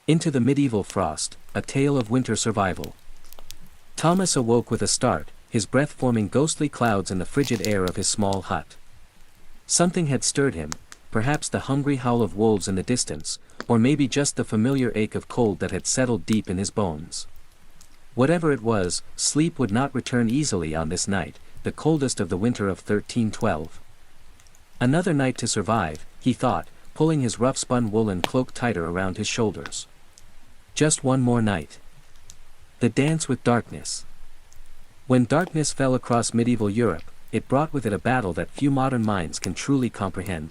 Into the Medieval Frost, A Tale of Winter Survival. Thomas awoke with a start, his breath forming ghostly clouds in the frigid air of his small hut. Something had stirred him, perhaps the hungry howl of wolves in the distance, or maybe just the familiar ache of cold that had settled deep in his bones. Whatever it was, sleep would not return easily on this night, the coldest of the winter of 1312. Another night to survive, he thought, pulling his rough-spun woolen cloak tighter around his shoulders. Just one more night. The dance with darkness. When darkness fell across medieval Europe, it brought with it a battle that few modern minds can truly comprehend.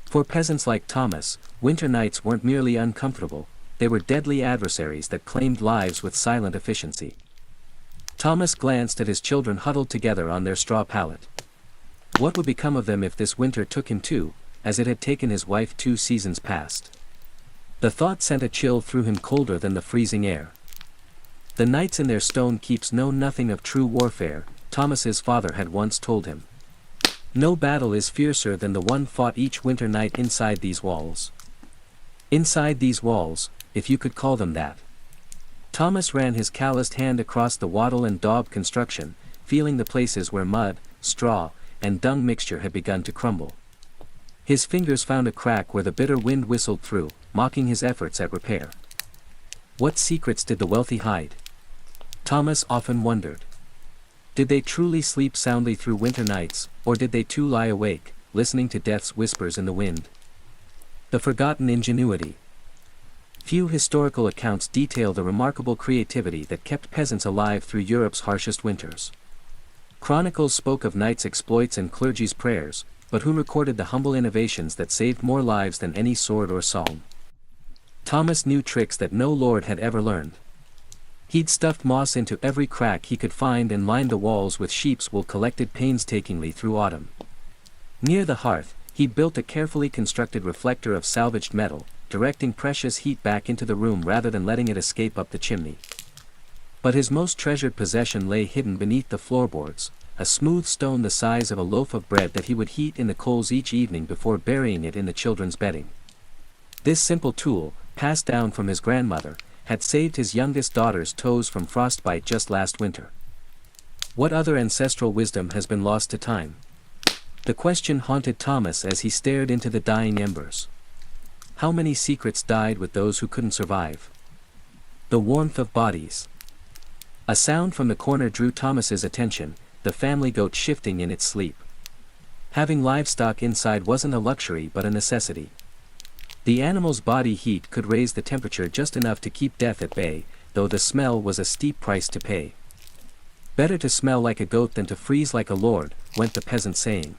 For peasants like Thomas, winter nights weren't merely uncomfortable, they were deadly adversaries that claimed lives with silent efficiency. Thomas glanced at his children huddled together on their straw pallet. What would become of them if this winter took him too, as it had taken his wife 2 seasons past? The thought sent a chill through him colder than the freezing air. The knights in their stone keeps know nothing of true warfare, Thomas's father had once told him. No battle is fiercer than the one fought each winter night inside these walls. Inside these walls, if you could call them that. Thomas ran his calloused hand across the wattle and daub construction, feeling the places where mud, straw, and dung mixture had begun to crumble. His fingers found a crack where the bitter wind whistled through, mocking his efforts at repair. What secrets did the wealthy hide? Thomas often wondered. Did they truly sleep soundly through winter nights, or did they too lie awake, listening to death's whispers in the wind? The forgotten ingenuity. Few historical accounts detail the remarkable creativity that kept peasants alive through Europe's harshest winters. Chronicles spoke of knights' exploits and clergy's prayers, but who recorded the humble innovations that saved more lives than any sword or song? Thomas knew tricks that no lord had ever learned. He'd stuffed moss into every crack he could find and lined the walls with sheep's wool collected painstakingly through autumn. Near the hearth, he'd built a carefully constructed reflector of salvaged metal, directing precious heat back into the room rather than letting it escape up the chimney. But his most treasured possession lay hidden beneath the floorboards, a smooth stone the size of a loaf of bread that he would heat in the coals each evening before burying it in the children's bedding. This simple tool, passed down from his grandmother, had saved his youngest daughter's toes from frostbite just last winter. What other ancestral wisdom has been lost to time? The question haunted Thomas as he stared into the dying embers. How many secrets died with those who couldn't survive? The warmth of bodies. A sound from the corner drew Thomas's attention, the family goat shifting in its sleep. Having livestock inside wasn't a luxury but a necessity. The animal's body heat could raise the temperature just enough to keep death at bay, though the smell was a steep price to pay. Better to smell like a goat than to freeze like a lord, went the peasant saying.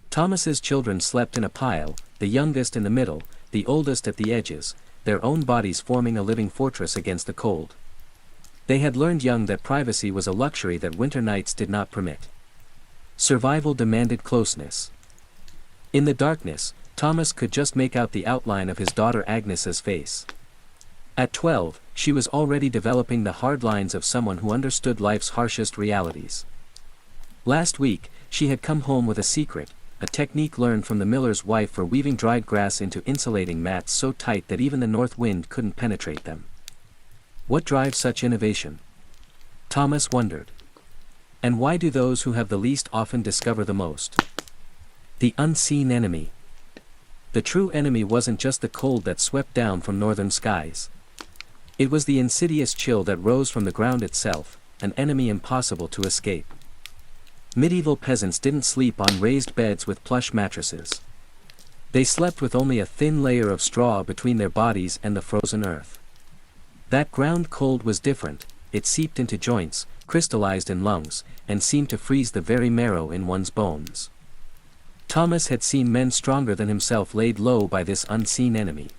Thomas's children slept in a pile, the youngest in the middle, the oldest at the edges, their own bodies forming a living fortress against the cold. They had learned young that privacy was a luxury that winter nights did not permit. Survival demanded closeness. In the darkness, Thomas could just make out the outline of his daughter Agnes's face. At 12, she was already developing the hard lines of someone who understood life's harshest realities. Last week, she had come home with a secret, a technique learned from the miller's wife for weaving dried grass into insulating mats so tight that even the north wind couldn't penetrate them. What drives such innovation? Thomas wondered. And why do those who have the least often discover the most? The unseen enemy. The true enemy wasn't just the cold that swept down from northern skies. It was the insidious chill that rose from the ground itself, an enemy impossible to escape. Medieval peasants didn't sleep on raised beds with plush mattresses. They slept with only a thin layer of straw between their bodies and the frozen earth. That ground cold was different, it seeped into joints, crystallized in lungs, and seemed to freeze the very marrow in one's bones. Thomas had seen men stronger than himself laid low by this unseen enemy.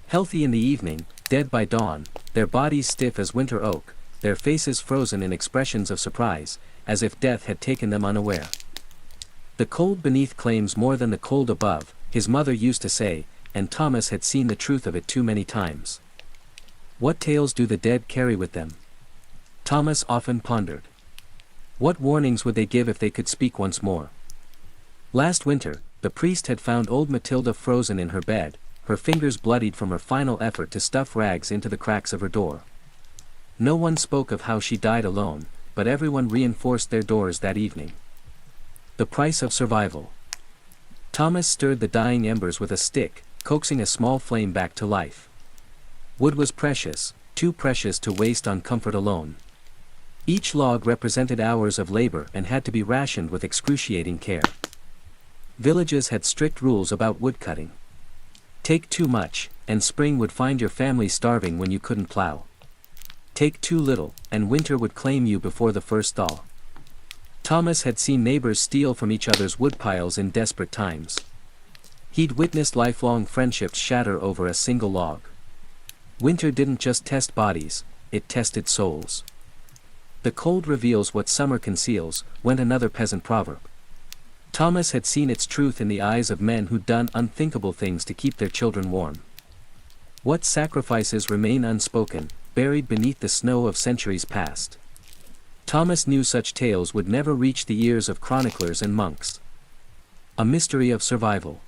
Healthy in the evening, dead by dawn, their bodies stiff as winter oak, their faces frozen in expressions of surprise, as if death had taken them unaware. The cold beneath claims more than the cold above, his mother used to say, and Thomas had seen the truth of it too many times. What tales do the dead carry with them? Thomas often pondered. What warnings would they give if they could speak once more? Last winter, the priest had found old Matilda frozen in her bed, her fingers bloodied from her final effort to stuff rags into the cracks of her door. No one spoke of how she died alone, but everyone reinforced their doors that evening. The price of survival. Thomas stirred the dying embers with a stick, coaxing a small flame back to life. Wood was precious, too precious to waste on comfort alone. Each log represented hours of labor and had to be rationed with excruciating care. Villages had strict rules about woodcutting. Take too much, and spring would find your family starving when you couldn't plow. Take too little, and winter would claim you before the first thaw. Thomas had seen neighbors steal from each other's woodpiles in desperate times. He'd witnessed lifelong friendships shatter over a single log. Winter didn't just test bodies, it tested souls. The cold reveals what summer conceals, went another peasant proverb. Thomas had seen its truth in the eyes of men who'd done unthinkable things to keep their children warm. What sacrifices remain unspoken, buried beneath the snow of centuries past? Thomas knew such tales would never reach the ears of chroniclers and monks. A mystery of survival.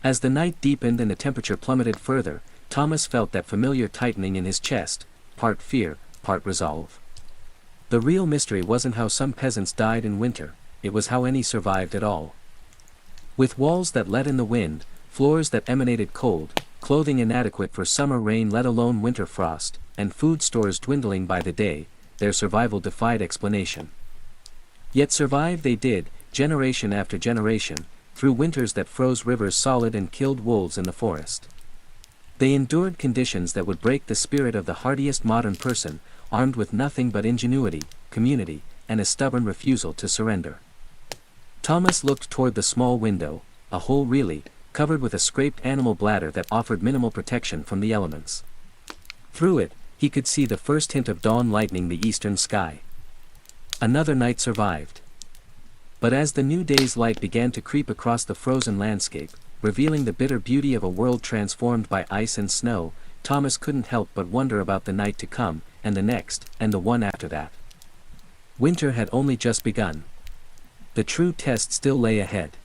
As the night deepened and the temperature plummeted further, Thomas felt that familiar tightening in his chest, part fear, part resolve. The real mystery wasn't how some peasants died in winter, it was how any survived at all. With walls that let in the wind, floors that emanated cold, clothing inadequate for summer rain let alone winter frost, and food stores dwindling by the day, their survival defied explanation. Yet survive they did, generation after generation, through winters that froze rivers solid and killed wolves in the forest. They endured conditions that would break the spirit of the hardiest modern person, armed with nothing but ingenuity, community, and a stubborn refusal to surrender. Thomas looked toward the small window, a hole really, covered with a scraped animal bladder that offered minimal protection from the elements. Through it, he could see the first hint of dawn lightening the eastern sky. Another night survived. But as the new day's light began to creep across the frozen landscape, revealing the bitter beauty of a world transformed by ice and snow, Thomas couldn't help but wonder about the night to come, and the next, and the one after that. Winter had only just begun. The true test still lay ahead.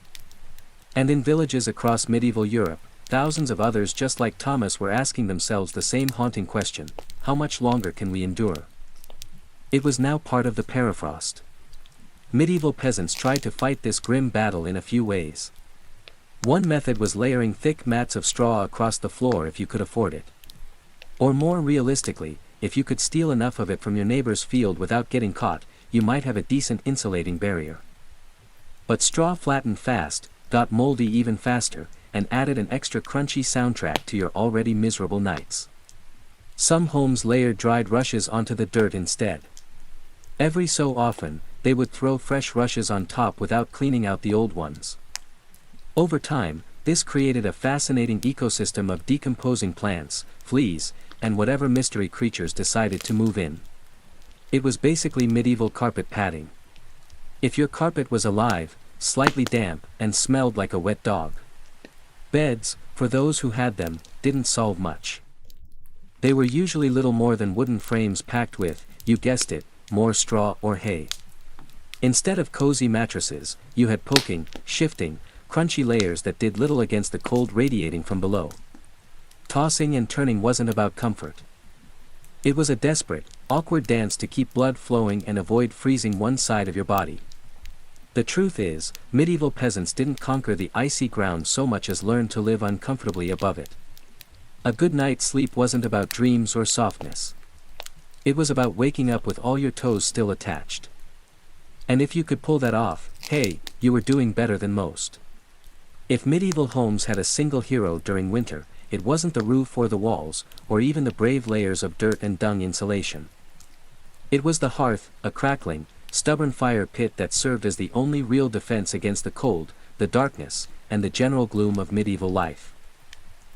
And in villages across medieval Europe, thousands of others just like Thomas were asking themselves the same haunting question: how much longer can we endure? It was now part of the permafrost. Medieval peasants tried to fight this grim battle in a few ways. One method was layering thick mats of straw across the floor if you could afford it. Or more realistically, if you could steal enough of it from your neighbor's field without getting caught, you might have a decent insulating barrier. But straw flattened fast, got moldy even faster, and added an extra crunchy soundtrack to your already miserable nights. Some homes layered dried rushes onto the dirt instead. Every so often, they would throw fresh rushes on top without cleaning out the old ones. Over time, this created a fascinating ecosystem of decomposing plants, fleas, and whatever mystery creatures decided to move in. It was basically medieval carpet padding. If your carpet was alive, slightly damp, and smelled like a wet dog. Beds, for those who had them, didn't solve much. They were usually little more than wooden frames packed with, you guessed it, more straw or hay. Instead of cozy mattresses, you had poking, shifting, crunchy layers that did little against the cold radiating from below. Tossing and turning wasn't about comfort. It was a desperate, awkward dance to keep blood flowing and avoid freezing one side of your body. The truth is, medieval peasants didn't conquer the icy ground so much as learn to live uncomfortably above it. A good night's sleep wasn't about dreams or softness. It was about waking up with all your toes still attached. And if you could pull that off, hey, you were doing better than most. If medieval homes had a single hero during winter, it wasn't the roof or the walls, or even the brave layers of dirt and dung insulation. It was the hearth, a crackling, stubborn fire pit that served as the only real defense against the cold, the darkness, and the general gloom of medieval life.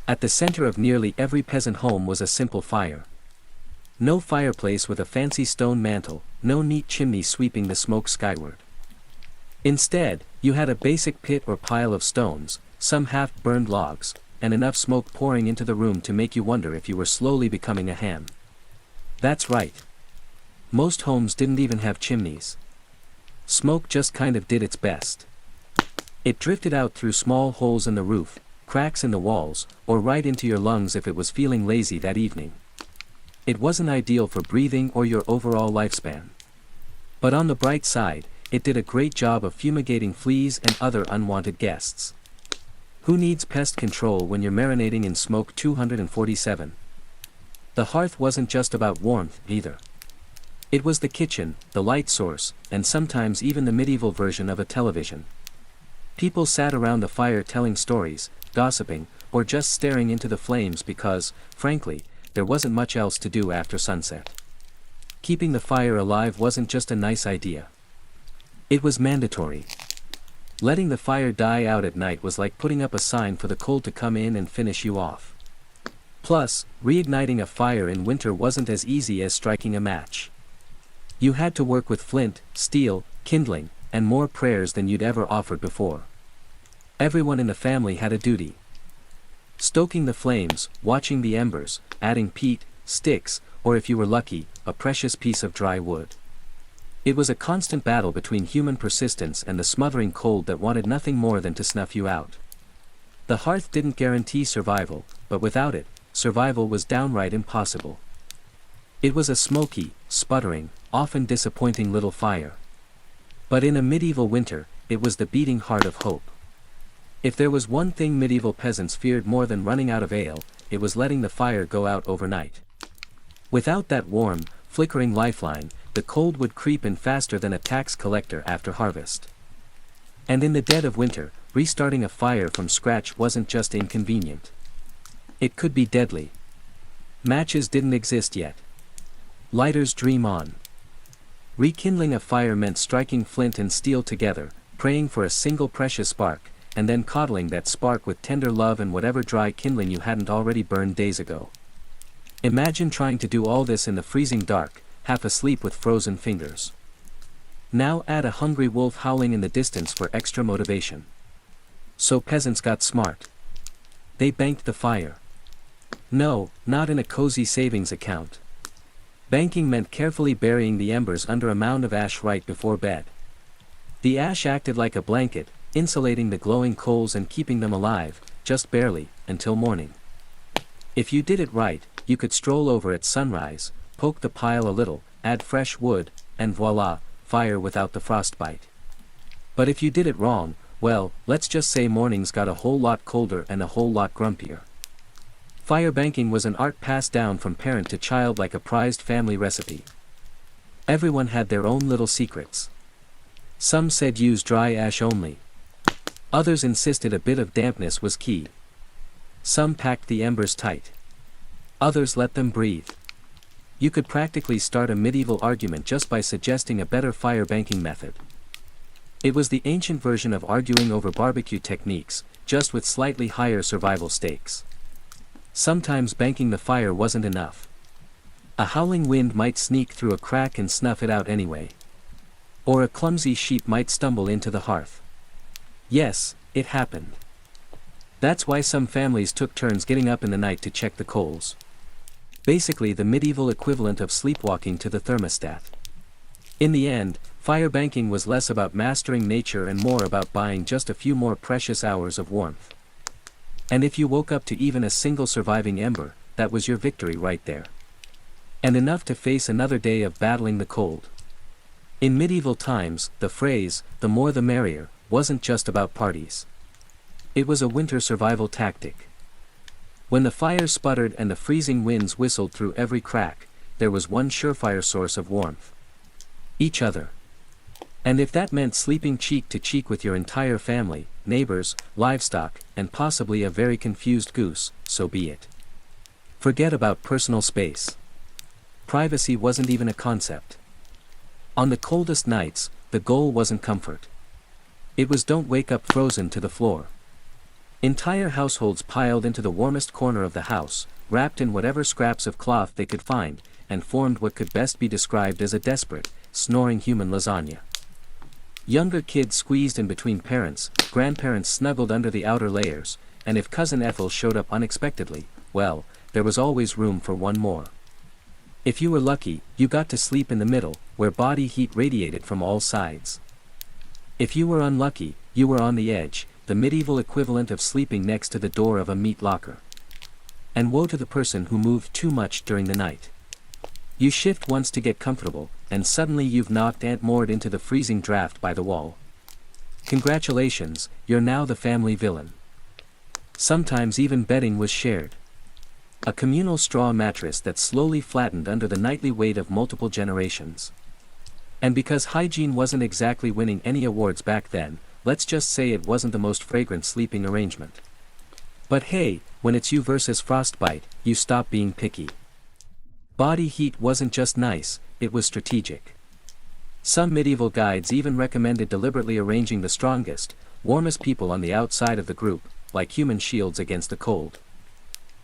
At the center of nearly every peasant home was a simple fire. No fireplace with a fancy stone mantel, no neat chimney sweeping the smoke skyward. Instead, you had a basic pit or pile of stones, some half-burned logs, and enough smoke pouring into the room to make you wonder if you were slowly becoming a ham. That's right. Most homes didn't even have chimneys. Smoke just kind of did its best. It drifted out through small holes in the roof, cracks in the walls, or right into your lungs if it was feeling lazy that evening. It wasn't ideal for breathing or your overall lifespan. But on the bright side, it did a great job of fumigating fleas and other unwanted guests. Who needs pest control when you're marinating in smoke 247? The hearth wasn't just about warmth, either. It was the kitchen, the light source, and sometimes even the medieval version of a television. People sat around the fire telling stories, gossiping, or just staring into the flames because, frankly, there wasn't much else to do after sunset. Keeping the fire alive wasn't just a nice idea. It was mandatory. Letting the fire die out at night was like putting up a sign for the cold to come in and finish you off. Plus, reigniting a fire in winter wasn't as easy as striking a match. You had to work with flint, steel, kindling, and more prayers than you'd ever offered before. Everyone in the family had a duty. Stoking the flames, watching the embers, adding peat, sticks, or if you were lucky, a precious piece of dry wood. It was a constant battle between human persistence and the smothering cold that wanted nothing more than to snuff you out. The hearth didn't guarantee survival, but without it, survival was downright impossible. It was a smoky, sputtering, often disappointing little fire. But in a medieval winter, it was the beating heart of hope. If there was one thing medieval peasants feared more than running out of ale, it was letting the fire go out overnight. Without that warm, flickering lifeline, the cold would creep in faster than a tax collector after harvest. And in the dead of winter, restarting a fire from scratch wasn't just inconvenient. It could be deadly. Matches didn't exist yet. Lighters dream on. Rekindling a fire meant striking flint and steel together, praying for a single precious spark, and then coddling that spark with tender love and whatever dry kindling you hadn't already burned days ago. Imagine trying to do all this in the freezing dark, half asleep with frozen fingers. Now add a hungry wolf howling in the distance for extra motivation. So peasants got smart. They banked the fire. No, not in a cozy savings account. Banking meant carefully burying the embers under a mound of ash right before bed. The ash acted like a blanket, insulating the glowing coals and keeping them alive, just barely, until morning. If you did it right, you could stroll over at sunrise, poke the pile a little, add fresh wood, and voila, fire without the frostbite. But if you did it wrong, well, let's just say mornings got a whole lot colder and a whole lot grumpier. Fire banking was an art passed down from parent to child like a prized family recipe. Everyone had their own little secrets. Some said use dry ash only. Others insisted a bit of dampness was key. Some packed the embers tight. Others let them breathe. You could practically start a medieval argument just by suggesting a better fire banking method. It was the ancient version of arguing over barbecue techniques, just with slightly higher survival stakes. Sometimes banking the fire wasn't enough. A howling wind might sneak through a crack and snuff it out anyway. Or a clumsy sheep might stumble into the hearth. Yes, it happened. That's why some families took turns getting up in the night to check the coals. Basically the medieval equivalent of sleepwalking to the thermostat. In the end, fire banking was less about mastering nature and more about buying just a few more precious hours of warmth. And if you woke up to even a single surviving ember, that was your victory right there. And enough to face another day of battling the cold. In medieval times, the phrase, "the more the merrier," wasn't just about parties. It was a winter survival tactic. When the fire sputtered and the freezing winds whistled through every crack, there was one surefire source of warmth. Each other. And if that meant sleeping cheek to cheek with your entire family, neighbors, livestock, and possibly a very confused goose, so be it. Forget about personal space. Privacy wasn't even a concept. On the coldest nights, the goal wasn't comfort. It was don't wake up frozen to the floor. Entire households piled into the warmest corner of the house, wrapped in whatever scraps of cloth they could find, and formed what could best be described as a desperate, snoring human lasagna. Younger kids squeezed in between parents, grandparents snuggled under the outer layers, and if Cousin Ethel showed up unexpectedly, well, there was always room for one more. If you were lucky, you got to sleep in the middle, where body heat radiated from all sides. If you were unlucky, you were on the edge, the medieval equivalent of sleeping next to the door of a meat locker. And woe to the person who moved too much during the night. You shift once to get comfortable, and suddenly you've knocked Aunt Maud into the freezing draft by the wall. Congratulations, you're now the family villain. Sometimes even bedding was shared. A communal straw mattress that slowly flattened under the nightly weight of multiple generations. And because hygiene wasn't exactly winning any awards back then, let's just say it wasn't the most fragrant sleeping arrangement. But hey, when it's you versus frostbite, you stop being picky. Body heat wasn't just nice, it was strategic. Some medieval guides even recommended deliberately arranging the strongest, warmest people on the outside of the group, like human shields against the cold.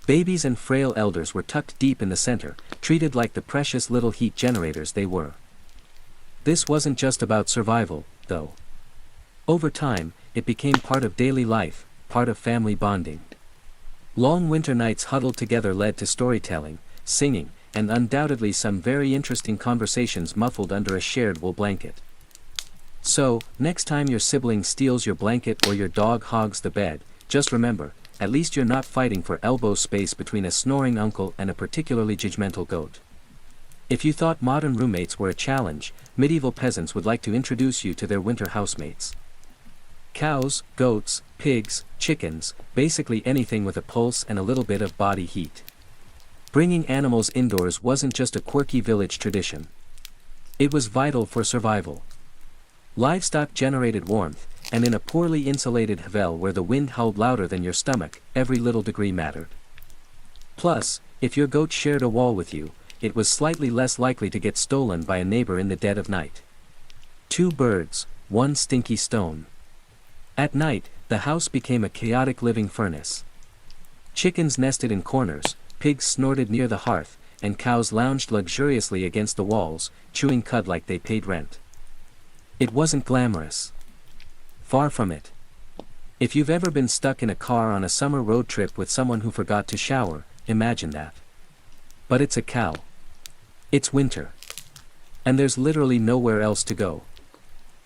Babies and frail elders were tucked deep in the center, treated like the precious little heat generators they were. This wasn't just about survival, though. Over time, it became part of daily life, part of family bonding. Long winter nights huddled together led to storytelling, singing, and undoubtedly some very interesting conversations muffled under a shared wool blanket. So, next time your sibling steals your blanket or your dog hogs the bed, just remember, at least you're not fighting for elbow space between a snoring uncle and a particularly judgmental goat. If you thought modern roommates were a challenge, medieval peasants would like to introduce you to their winter housemates. Cows, goats, pigs, chickens, basically anything with a pulse and a little bit of body heat. Bringing animals indoors wasn't just a quirky village tradition. It was vital for survival. Livestock generated warmth, and in a poorly insulated havel where the wind howled louder than your stomach, every little degree mattered. Plus, if your goat shared a wall with you, it was slightly less likely to get stolen by a neighbor in the dead of night. 2 birds, 1 stinky stone. At night, the house became a chaotic living furnace. Chickens nested in corners, pigs snorted near the hearth, and cows lounged luxuriously against the walls, chewing cud like they paid rent. It wasn't glamorous. Far from it. If you've ever been stuck in a car on a summer road trip with someone who forgot to shower, imagine that. But it's a cow. It's winter. And there's literally nowhere else to go.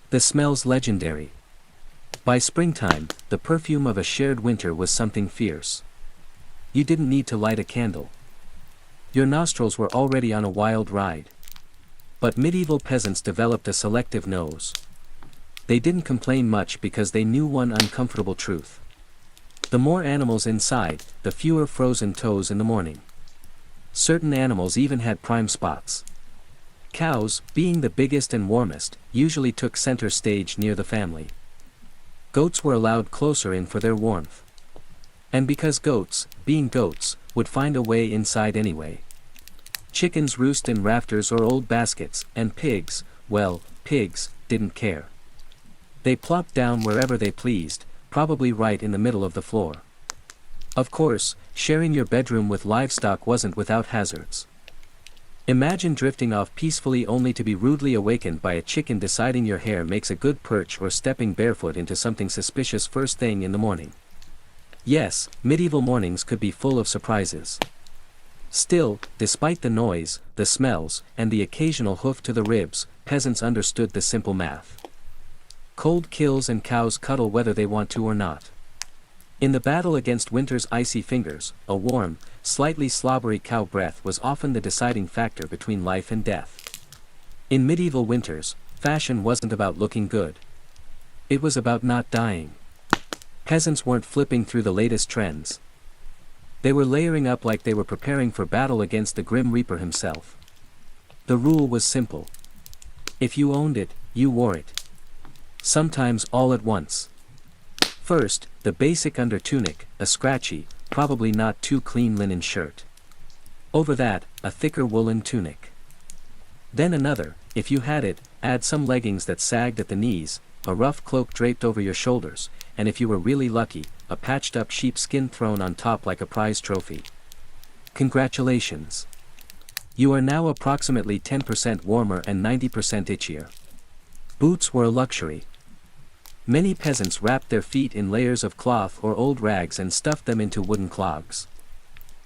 The smell's legendary. By springtime, the perfume of a shared winter was something fierce. You didn't need to light a candle. Your nostrils were already on a wild ride. But medieval peasants developed a selective nose. They didn't complain much because they knew one uncomfortable truth. The more animals inside, the fewer frozen toes in the morning. Certain animals even had prime spots. Cows, being the biggest and warmest, usually took center stage near the family. Goats were allowed closer in for their warmth. And because goats, being goats, would find a way inside anyway. Chickens roost in rafters or old baskets, and pigs, well, pigs, didn't care. They plopped down wherever they pleased, probably right in the middle of the floor. Of course, sharing your bedroom with livestock wasn't without hazards. Imagine drifting off peacefully only to be rudely awakened by a chicken deciding your hair makes a good perch or stepping barefoot into something suspicious first thing in the morning. Yes, medieval mornings could be full of surprises. Still, despite the noise, the smells, and the occasional hoof to the ribs, peasants understood the simple math. Cold kills and cows cuddle whether they want to or not. In the battle against winter's icy fingers, a warm, slightly slobbery cow breath was often the deciding factor between life and death. In medieval winters, fashion wasn't about looking good. It was about not dying. Peasants weren't flipping through the latest trends. They were layering up like they were preparing for battle against the Grim Reaper himself. The rule was simple. If you owned it, you wore it. Sometimes all at once. First, the basic undertunic, a scratchy, probably not too clean linen shirt. Over that, a thicker woolen tunic. Then another, if you had it, add some leggings that sagged at the knees, a rough cloak draped over your shoulders, and if you were really lucky, a patched-up sheepskin thrown on top like a prize trophy. Congratulations! You are now approximately 10% warmer and 90% itchier. Boots were a luxury. Many peasants wrapped their feet in layers of cloth or old rags and stuffed them into wooden clogs.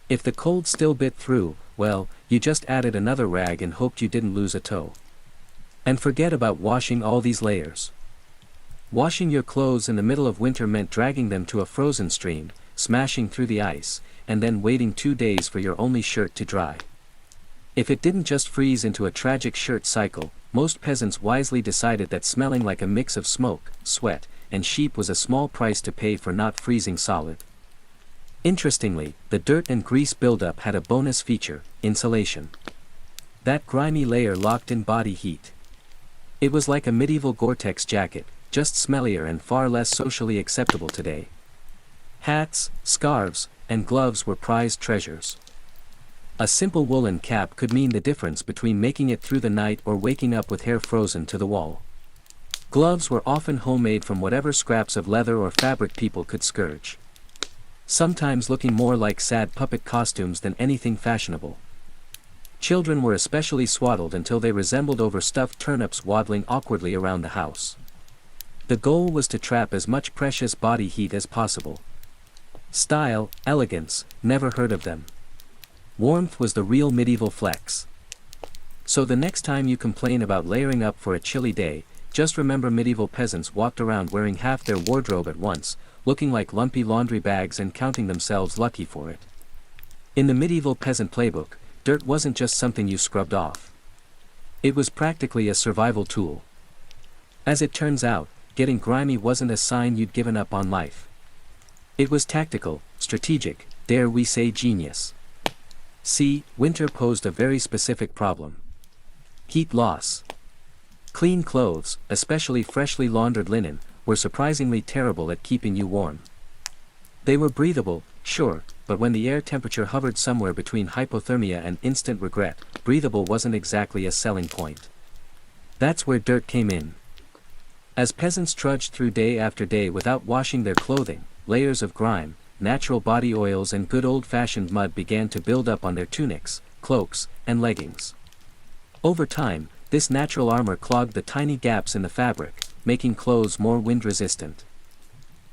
If the cold still bit through, well, you just added another rag and hoped you didn't lose a toe. And forget about washing all these layers. Washing your clothes in the middle of winter meant dragging them to a frozen stream, smashing through the ice, and then waiting 2 days for your only shirt to dry. If it didn't just freeze into a tragic shirt cycle, most peasants wisely decided that smelling like a mix of smoke, sweat, and sheep was a small price to pay for not freezing solid. Interestingly, the dirt and grease buildup had a bonus feature: insulation. That grimy layer locked in body heat. It was like a medieval Gore-Tex jacket, just smellier and far less socially acceptable today. Hats, scarves, and gloves were prized treasures. A simple woolen cap could mean the difference between making it through the night or waking up with hair frozen to the wall. Gloves were often homemade from whatever scraps of leather or fabric people could scourge. Sometimes looking more like sad puppet costumes than anything fashionable. Children were especially swaddled until they resembled overstuffed turnips waddling awkwardly around the house. The goal was to trap as much precious body heat as possible. Style, elegance, never heard of them. Warmth was the real medieval flex. So the next time you complain about layering up for a chilly day, just remember medieval peasants walked around wearing half their wardrobe at once, looking like lumpy laundry bags and counting themselves lucky for it. In the medieval peasant playbook, dirt wasn't just something you scrubbed off. It was practically a survival tool. As it turns out, getting grimy wasn't a sign you'd given up on life. It was tactical, strategic, dare we say genius. See, winter posed a very specific problem. Heat loss. Clean clothes, especially freshly laundered linen, were surprisingly terrible at keeping you warm. They were breathable, sure, but when the air temperature hovered somewhere between hypothermia and instant regret, breathable wasn't exactly a selling point. That's where dirt came in. As peasants trudged through day after day without washing their clothing, layers of grime, natural body oils and good old-fashioned mud began to build up on their tunics, cloaks, and leggings. Over time, this natural armor clogged the tiny gaps in the fabric, making clothes more wind-resistant.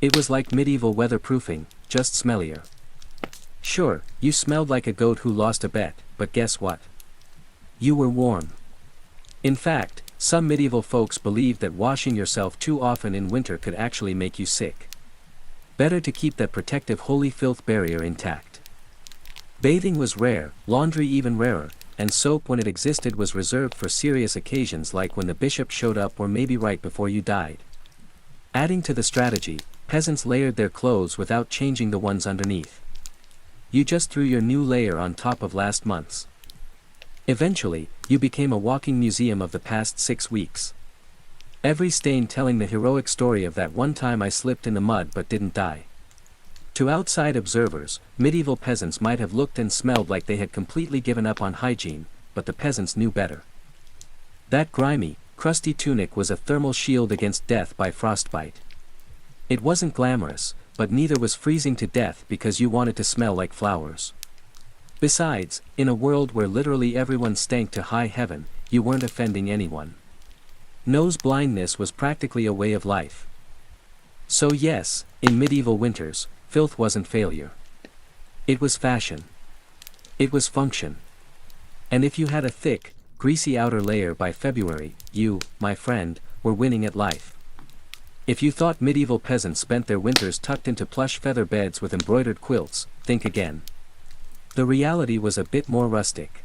It was like medieval weatherproofing, just smellier. Sure, you smelled like a goat who lost a bet, but guess what? You were warm. In fact, some medieval folks believed that washing yourself too often in winter could actually make you sick. Better to keep that protective holy filth barrier intact. Bathing was rare, laundry even rarer, and soap when it existed was reserved for serious occasions like when the bishop showed up or maybe right before you died. Adding to the strategy, peasants layered their clothes without changing the ones underneath. You just threw your new layer on top of last month's. Eventually, you became a walking museum of the past 6 weeks. Every stain telling the heroic story of that one time I slipped in the mud but didn't die. To outside observers, medieval peasants might have looked and smelled like they had completely given up on hygiene, but the peasants knew better. That grimy, crusty tunic was a thermal shield against death by frostbite. It wasn't glamorous, but neither was freezing to death because you wanted to smell like flowers. Besides, in a world where literally everyone stank to high heaven, you weren't offending anyone. Nose blindness was practically a way of life. So yes, in medieval winters, filth wasn't failure. It was fashion. It was function. And if you had a thick, greasy outer layer by February, you, my friend, were winning at life. If you thought medieval peasants spent their winters tucked into plush feather beds with embroidered quilts, think again. The reality was a bit more rustic.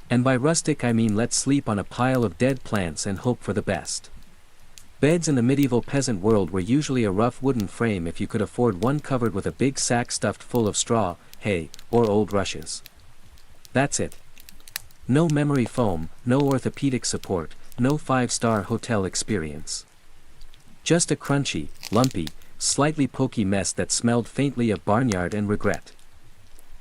And by rustic I mean let's sleep on a pile of dead plants and hope for the best. Beds in the medieval peasant world were usually a rough wooden frame if you could afford one covered with a big sack stuffed full of straw, hay, or old rushes. That's it. No memory foam, no orthopedic support, no 5-star hotel experience. Just a crunchy, lumpy, slightly pokey mess that smelled faintly of barnyard and regret.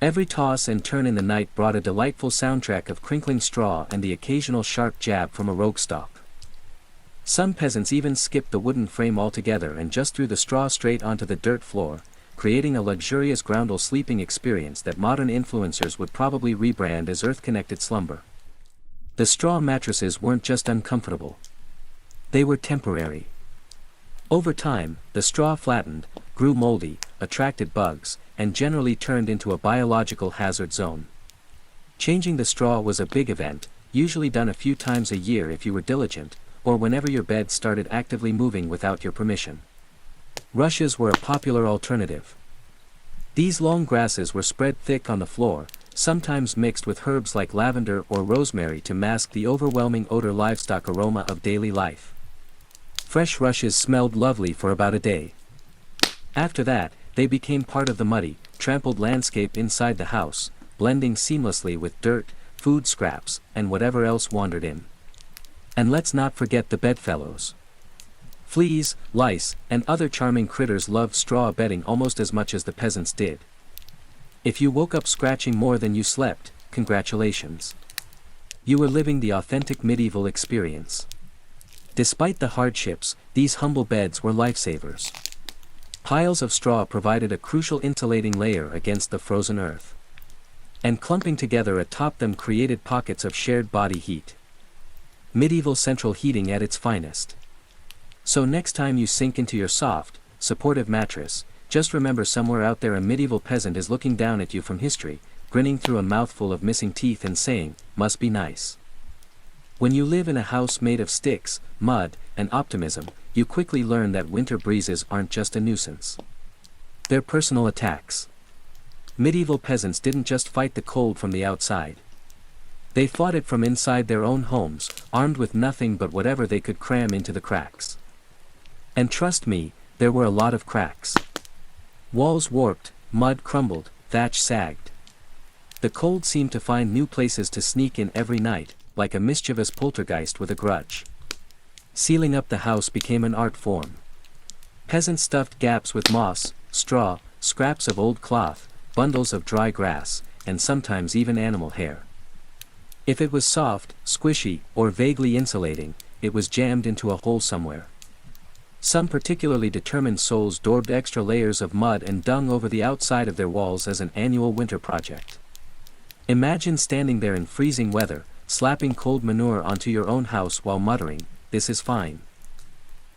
Every toss and turn in the night brought a delightful soundtrack of crinkling straw and the occasional sharp jab from a rogue stalk. Some peasants even skipped the wooden frame altogether and just threw the straw straight onto the dirt floor, creating a luxurious groundal sleeping experience that modern influencers would probably rebrand as earth-connected slumber. The straw mattresses weren't just uncomfortable. They were temporary. Over time, the straw flattened, grew moldy, attracted bugs, and generally turned into a biological hazard zone. Changing the straw was a big event, usually done a few times a year if you were diligent, or whenever your bed started actively moving without your permission. Rushes were a popular alternative. These long grasses were spread thick on the floor, sometimes mixed with herbs like lavender or rosemary to mask the overwhelming odor livestock aroma of daily life. Fresh rushes smelled lovely for about a day. After that, they became part of the muddy, trampled landscape inside the house, blending seamlessly with dirt, food scraps, and whatever else wandered in. And let's not forget the bedfellows. Fleas, lice, and other charming critters loved straw bedding almost as much as the peasants did. If you woke up scratching more than you slept, congratulations. You were living the authentic medieval experience. Despite the hardships, these humble beds were lifesavers. Piles of straw provided a crucial insulating layer against the frozen earth. And clumping together atop them created pockets of shared body heat. Medieval central heating at its finest. So next time you sink into your soft, supportive mattress, just remember somewhere out there a medieval peasant is looking down at you from history, grinning through a mouthful of missing teeth and saying, "Must be nice." When you live in a house made of sticks, mud, and optimism, you quickly learn that winter breezes aren't just a nuisance. They're personal attacks. Medieval peasants didn't just fight the cold from the outside. They fought it from inside their own homes, armed with nothing but whatever they could cram into the cracks. And trust me, there were a lot of cracks. Walls warped, mud crumbled, thatch sagged. The cold seemed to find new places to sneak in every night, like a mischievous poltergeist with a grudge. Sealing up the house became an art form. Peasants stuffed gaps with moss, straw, scraps of old cloth, bundles of dry grass, and sometimes even animal hair. If it was soft, squishy, or vaguely insulating, it was jammed into a hole somewhere. Some particularly determined souls daubed extra layers of mud and dung over the outside of their walls as an annual winter project. Imagine standing there in freezing weather, slapping cold manure onto your own house while muttering, "This is fine.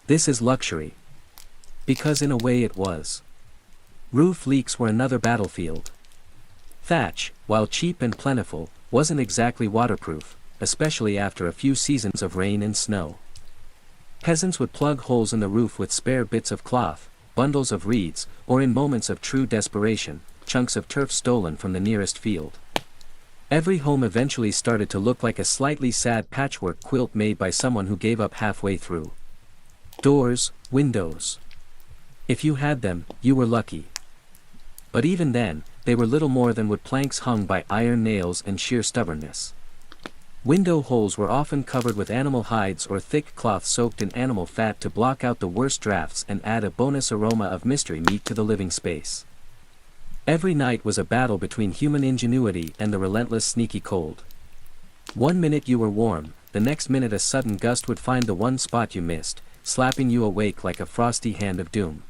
This is luxury." Because in a way it was. Roof leaks were another battlefield. Thatch, while cheap and plentiful, wasn't exactly waterproof, especially after a few seasons of rain and snow. Peasants would plug holes in the roof with spare bits of cloth, bundles of reeds, or in moments of true desperation, chunks of turf stolen from the nearest field. Every home eventually started to look like a slightly sad patchwork quilt made by someone who gave up halfway through. Doors, windows. If you had them, you were lucky. But even then, they were little more than wood planks hung by iron nails and sheer stubbornness. Window holes were often covered with animal hides or thick cloth soaked in animal fat to block out the worst drafts and add a bonus aroma of mystery meat to the living space. Every night was a battle between human ingenuity and the relentless sneaky cold. One minute you were warm, the next minute a sudden gust would find the one spot you missed, slapping you awake like a frosty hand of doom.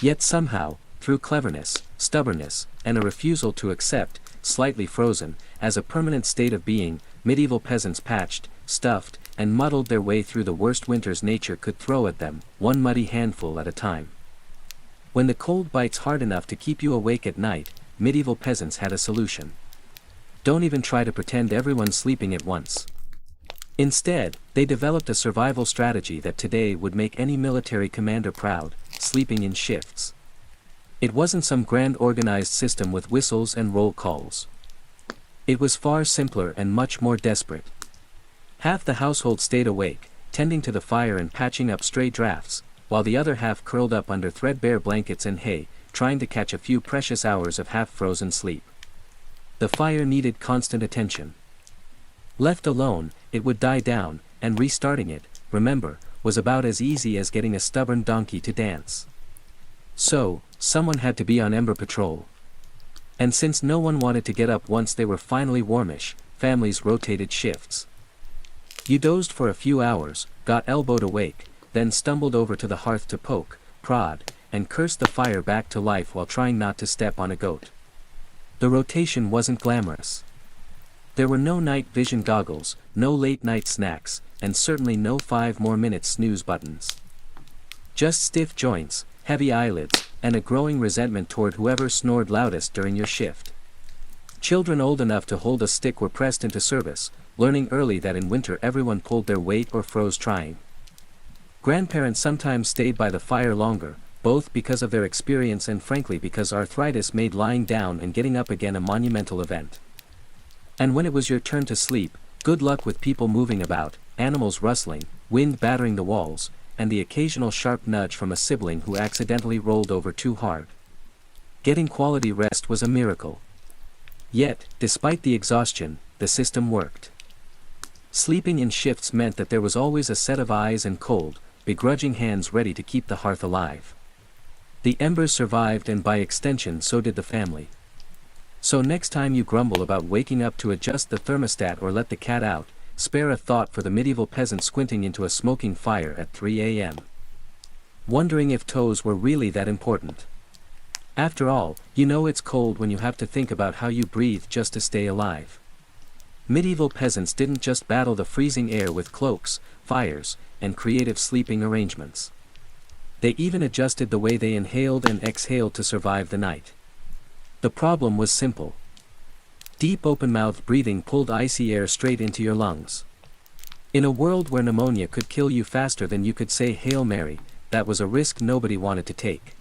Yet somehow, through cleverness, stubbornness, and a refusal to accept, slightly frozen, as a permanent state of being, medieval peasants patched, stuffed, and muddled their way through the worst winters nature could throw at them, one muddy handful at a time. When the cold bites hard enough to keep you awake at night, medieval peasants had a solution. Don't even try to pretend everyone's sleeping at once. Instead, they developed a survival strategy that today would make any military commander proud: sleeping in shifts. It wasn't some grand organized system with whistles and roll calls. It was far simpler and much more desperate. Half the household stayed awake, tending to the fire and patching up stray drafts, while the other half curled up under threadbare blankets and hay, trying to catch a few precious hours of half-frozen sleep. The fire needed constant attention. Left alone, it would die down, and restarting it, remember, was about as easy as getting a stubborn donkey to dance. So, someone had to be on Ember Patrol. And since no one wanted to get up once they were finally warmish, families rotated shifts. You dozed for a few hours, got elbowed awake, then stumbled over to the hearth to poke, prod, and curse the fire back to life while trying not to step on a goat. The rotation wasn't glamorous. There were no night vision goggles, no late-night snacks, and certainly no 5 more minutes snooze buttons. Just stiff joints, heavy eyelids, and a growing resentment toward whoever snored loudest during your shift. Children old enough to hold a stick were pressed into service, learning early that in winter everyone pulled their weight or froze trying. Grandparents sometimes stayed by the fire longer, both because of their experience and frankly because arthritis made lying down and getting up again a monumental event. And when it was your turn to sleep, good luck with people moving about, animals rustling, wind battering the walls, and the occasional sharp nudge from a sibling who accidentally rolled over too hard. Getting quality rest was a miracle. Yet, despite the exhaustion, the system worked. Sleeping in shifts meant that there was always a set of eyes and cold, begrudging hands ready to keep the hearth alive. The embers survived and by extension so did the family. So next time you grumble about waking up to adjust the thermostat or let the cat out, spare a thought for the medieval peasant squinting into a smoking fire at 3 a.m. wondering if toes were really that important. After all, you know it's cold when you have to think about how you breathe just to stay alive. Medieval peasants didn't just battle the freezing air with cloaks, fires, and creative sleeping arrangements. They even adjusted the way they inhaled and exhaled to survive the night. The problem was simple. Deep open-mouthed breathing pulled icy air straight into your lungs. In a world where pneumonia could kill you faster than you could say Hail Mary, that was a risk nobody wanted to take.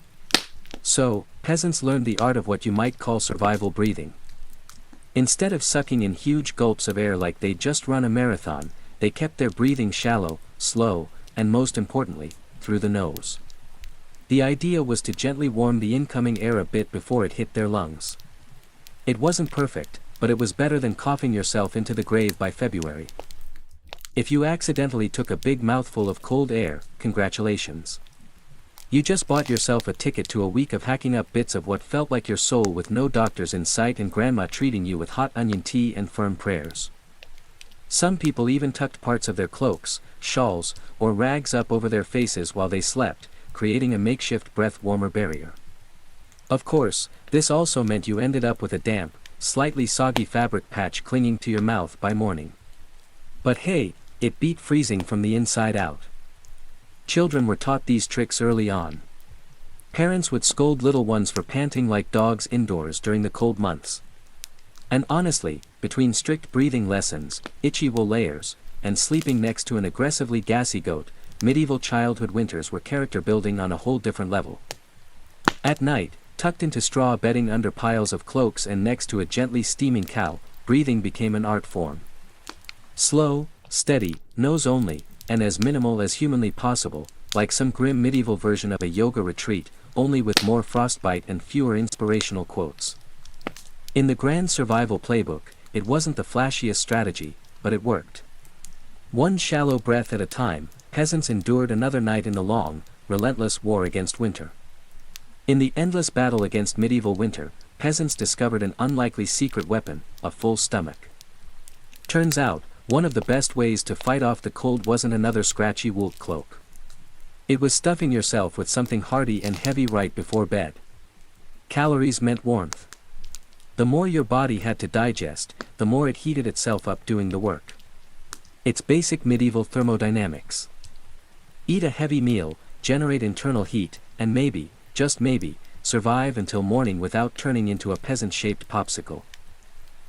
So, peasants learned the art of what you might call survival breathing. Instead of sucking in huge gulps of air like they'd just run a marathon, they kept their breathing shallow, slow, and most importantly, through the nose. The idea was to gently warm the incoming air a bit before it hit their lungs. It wasn't perfect, but it was better than coughing yourself into the grave by February. If you accidentally took a big mouthful of cold air, congratulations. You just bought yourself a ticket to a week of hacking up bits of what felt like your soul with no doctors in sight and grandma treating you with hot onion tea and firm prayers. Some people even tucked parts of their cloaks, shawls, or rags up over their faces while they slept, creating a makeshift breath-warmer barrier. Of course, this also meant you ended up with a damp, slightly soggy fabric patch clinging to your mouth by morning. But hey, it beat freezing from the inside out. Children were taught these tricks early on. Parents would scold little ones for panting like dogs indoors during the cold months. And honestly, between strict breathing lessons, itchy wool layers, and sleeping next to an aggressively gassy goat, medieval childhood winters were character building on a whole different level. At night, tucked into straw bedding under piles of cloaks and next to a gently steaming cow, breathing became an art form. Slow, steady, nose only, and as minimal as humanly possible, like some grim medieval version of a yoga retreat, only with more frostbite and fewer inspirational quotes. In the grand survival playbook, it wasn't the flashiest strategy, but it worked. One shallow breath at a time, peasants endured another night in the long, relentless war against winter. In the endless battle against medieval winter, peasants discovered an unlikely secret weapon, a full stomach. Turns out, one of the best ways to fight off the cold wasn't another scratchy wool cloak. It was stuffing yourself with something hearty and heavy right before bed. Calories meant warmth. The more your body had to digest, the more it heated itself up doing the work. It's basic medieval thermodynamics. Eat a heavy meal, generate internal heat, and maybe, just maybe, survive until morning without turning into a peasant-shaped popsicle.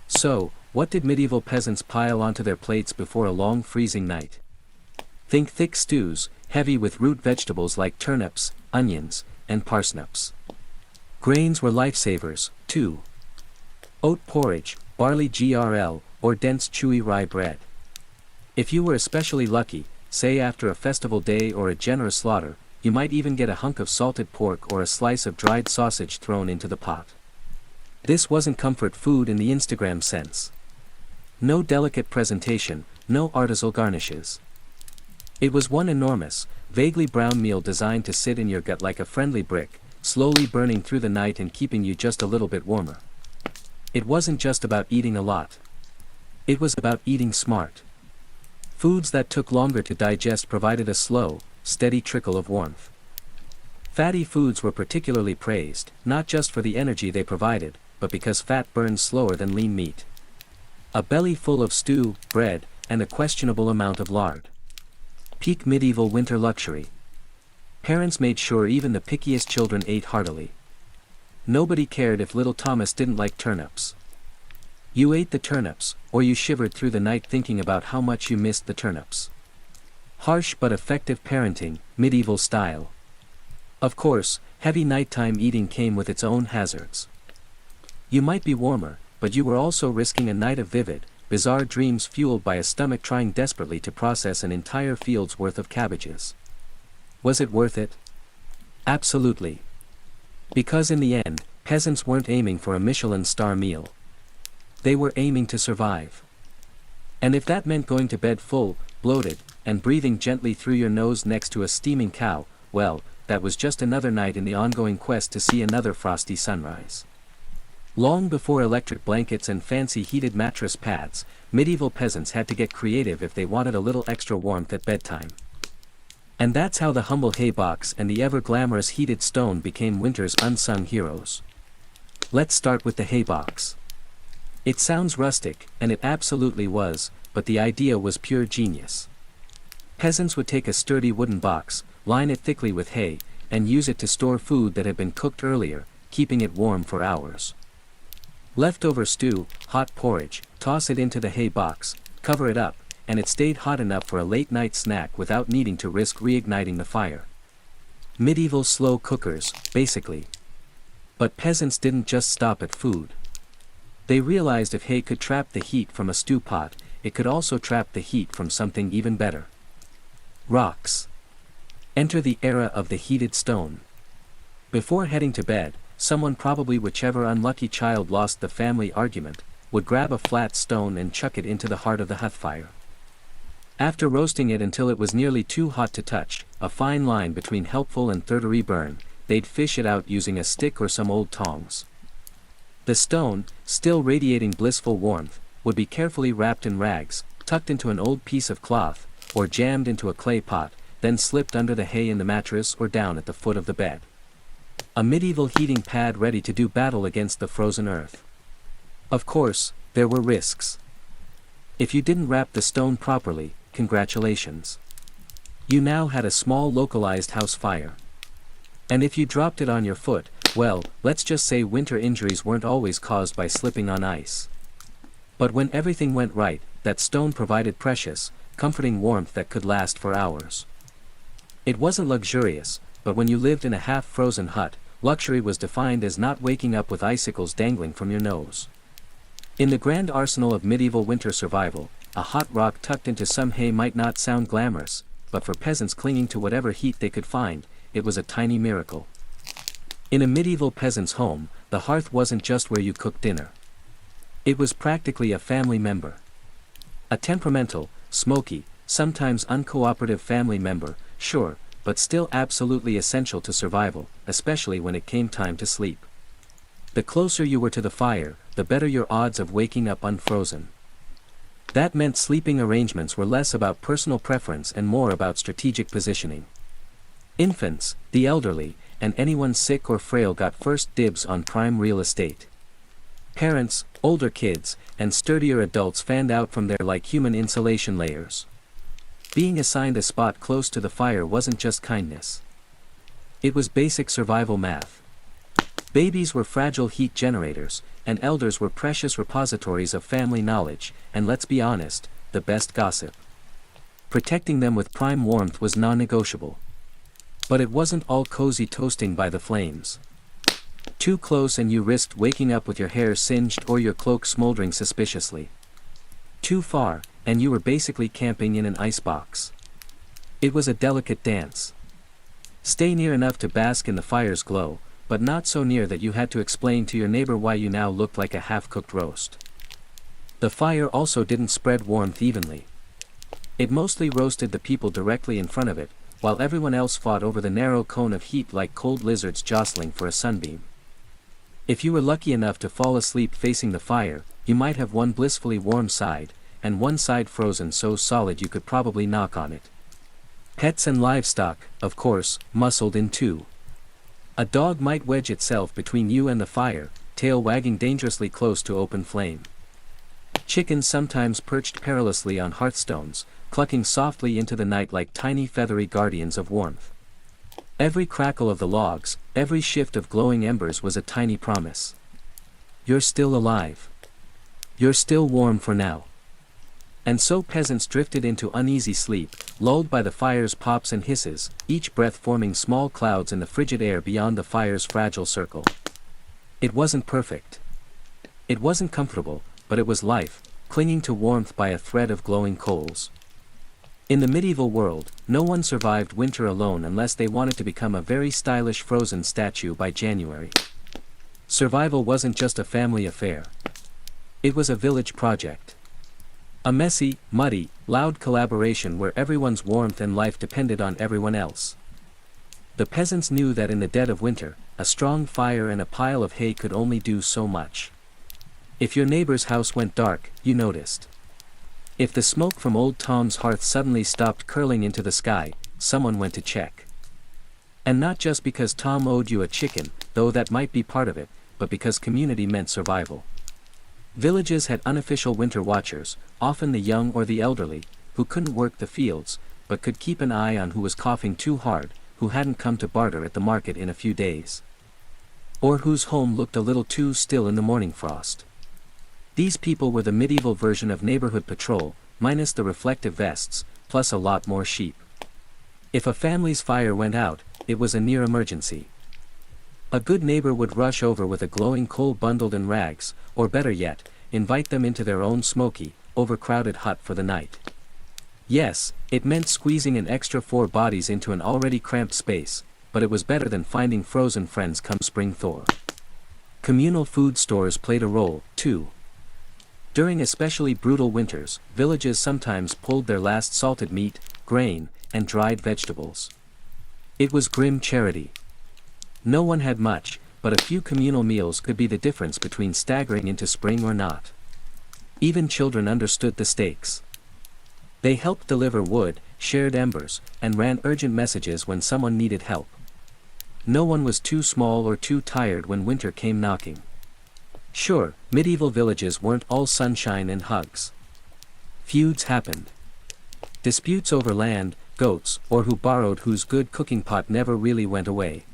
So, what did medieval peasants pile onto their plates before a long freezing night? Think thick stews, heavy with root vegetables like turnips, onions, and parsnips. Grains were lifesavers, too. Oat porridge, barley grl, or dense chewy rye bread. If you were especially lucky, say after a festival day or a generous slaughter, you might even get a hunk of salted pork or a slice of dried sausage thrown into the pot. This wasn't comfort food in the Instagram sense. No delicate presentation, no artisanal garnishes. It was one enormous, vaguely brown meal designed to sit in your gut like a friendly brick, slowly burning through the night and keeping you just a little bit warmer. It wasn't just about eating a lot. It was about eating smart. Foods that took longer to digest provided a slow, steady trickle of warmth. Fatty foods were particularly praised, not just for the energy they provided, but because fat burns slower than lean meat. A belly full of stew, bread, and a questionable amount of lard. Peak medieval winter luxury. Parents made sure even the pickiest children ate heartily. Nobody cared if little Thomas didn't like turnips. You ate the turnips, or you shivered through the night thinking about how much you missed the turnips. Harsh but effective parenting, medieval style. Of course, heavy nighttime eating came with its own hazards. You might be warmer, but you were also risking a night of vivid, bizarre dreams fueled by a stomach trying desperately to process an entire field's worth of cabbages. Was it worth it? Absolutely. Because in the end, peasants weren't aiming for a Michelin star meal. They were aiming to survive. And if that meant going to bed full, bloated, and breathing gently through your nose next to a steaming cow, well, that was just another night in the ongoing quest to see another frosty sunrise. Long before electric blankets and fancy heated mattress pads, medieval peasants had to get creative if they wanted a little extra warmth at bedtime. And that's how the humble hay box and the ever-glamorous heated stone became winter's unsung heroes. Let's start with the hay box. It sounds rustic, and it absolutely was, but the idea was pure genius. Peasants would take a sturdy wooden box, line it thickly with hay, and use it to store food that had been cooked earlier, keeping it warm for hours. Leftover stew, hot porridge, toss it into the hay box, cover it up, and it stayed hot enough for a late-night snack without needing to risk reigniting the fire. Medieval slow cookers, basically. But peasants didn't just stop at food. They realized if hay could trap the heat from a stew pot, it could also trap the heat from something even better. Rocks. Enter the era of the heated stone. Before heading to bed, someone, probably whichever unlucky child lost the family argument, would grab a flat stone and chuck it into the heart of the hearth fire. After roasting it until it was nearly too hot to touch, a fine line between helpful and third-degree burn, they'd fish it out using a stick or some old tongs. The stone, still radiating blissful warmth, would be carefully wrapped in rags, tucked into an old piece of cloth, or jammed into a clay pot, then slipped under the hay in the mattress or down at the foot of the bed. A medieval heating pad ready to do battle against the frozen earth. Of course, there were risks. If you didn't wrap the stone properly, congratulations. You now had a small localized house fire. And if you dropped it on your foot, well, let's just say winter injuries weren't always caused by slipping on ice. But when everything went right, that stone provided precious, comforting warmth that could last for hours. It wasn't luxurious, but when you lived in a half-frozen hut, luxury was defined as not waking up with icicles dangling from your nose. In the grand arsenal of medieval winter survival, a hot rock tucked into some hay might not sound glamorous, but for peasants clinging to whatever heat they could find, it was a tiny miracle. In a medieval peasant's home, the hearth wasn't just where you cooked dinner. It was practically a family member. A temperamental, smoky, sometimes uncooperative family member, sure, but still absolutely essential to survival, especially when it came time to sleep. The closer you were to the fire, the better your odds of waking up unfrozen. That meant sleeping arrangements were less about personal preference and more about strategic positioning. Infants, the elderly, and anyone sick or frail got first dibs on prime real estate. Parents, older kids, and sturdier adults fanned out from there like human insulation layers. Being assigned a spot close to the fire wasn't just kindness. It was basic survival math. Babies were fragile heat generators, and elders were precious repositories of family knowledge, and let's be honest, the best gossip. Protecting them with prime warmth was non-negotiable. But it wasn't all cozy toasting by the flames. Too close and you risked waking up with your hair singed or your cloak smoldering suspiciously. Too far, and you were basically camping in an icebox. It was a delicate dance. Stay near enough to bask in the fire's glow, but not so near that you had to explain to your neighbor why you now looked like a half-cooked roast. The fire also didn't spread warmth evenly. It mostly roasted the people directly in front of it, while everyone else fought over the narrow cone of heat like cold lizards jostling for a sunbeam. If you were lucky enough to fall asleep facing the fire, you might have one blissfully warm side, and one side frozen so solid you could probably knock on it. Pets and livestock, of course, muscled in too. A dog might wedge itself between you and the fire, tail wagging dangerously close to open flame. Chickens sometimes perched perilously on hearthstones, clucking softly into the night like tiny feathery guardians of warmth. Every crackle of the logs, every shift of glowing embers was a tiny promise. You're still alive. You're still warm for now. And so peasants drifted into uneasy sleep, lulled by the fire's pops and hisses, each breath forming small clouds in the frigid air beyond the fire's fragile circle. It wasn't perfect. It wasn't comfortable, but it was life, clinging to warmth by a thread of glowing coals. In the medieval world, no one survived winter alone unless they wanted to become a very stylish frozen statue by January. Survival wasn't just a family affair. It was a village project. A messy, muddy, loud collaboration where everyone's warmth and life depended on everyone else. The peasants knew that in the dead of winter, a strong fire and a pile of hay could only do so much. If your neighbor's house went dark, you noticed. If the smoke from old Tom's hearth suddenly stopped curling into the sky, someone went to check. And not just because Tom owed you a chicken, though that might be part of it, but because community meant survival. Villages had unofficial winter watchers, often the young or the elderly, who couldn't work the fields, but could keep an eye on who was coughing too hard, who hadn't come to barter at the market in a few days. Or whose home looked a little too still in the morning frost. These people were the medieval version of neighborhood patrol, minus the reflective vests, plus a lot more sheep. If a family's fire went out, it was a near emergency. A good neighbor would rush over with a glowing coal bundled in rags, or better yet, invite them into their own smoky, overcrowded hut for the night. Yes, it meant squeezing an extra 4 bodies into an already cramped space, but it was better than finding frozen friends come spring thaw. Communal food stores played a role, too. During especially brutal winters, villages sometimes pulled their last salted meat, grain, and dried vegetables. It was grim charity. No one had much, but a few communal meals could be the difference between staggering into spring or not. Even children understood the stakes. They helped deliver wood, shared embers, and ran urgent messages when someone needed help. No one was too small or too tired when winter came knocking. Sure, medieval villages weren't all sunshine and hugs. Feuds happened. Disputes over land, goats, or who borrowed whose good cooking pot never really went away.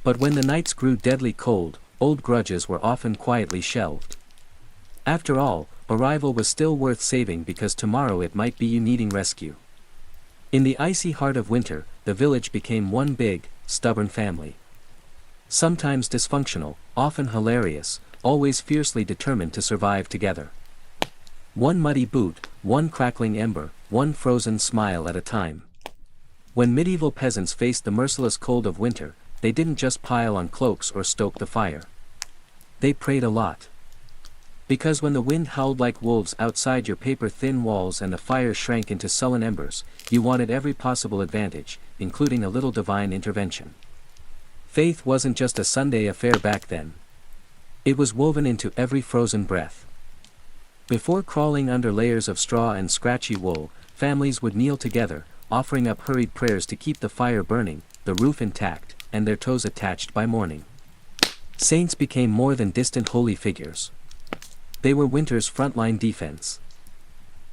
But when the nights grew deadly cold, old grudges were often quietly shelved. After all, a rival was still worth saving because tomorrow it might be you needing rescue. In the icy heart of winter, the village became one big, stubborn family. Sometimes dysfunctional, often hilarious, always fiercely determined to survive together. One muddy boot, one crackling ember, one frozen smile at a time. When medieval peasants faced the merciless cold of winter, they didn't just pile on cloaks or stoke the fire. They prayed a lot. Because when the wind howled like wolves outside your paper-thin walls and the fire shrank into sullen embers, you wanted every possible advantage, including a little divine intervention. Faith wasn't just a Sunday affair back then. It was woven into every frozen breath. Before crawling under layers of straw and scratchy wool, families would kneel together, offering up hurried prayers to keep the fire burning, the roof intact, and their toes attached by morning. Saints became more than distant holy figures. They were winter's frontline defense.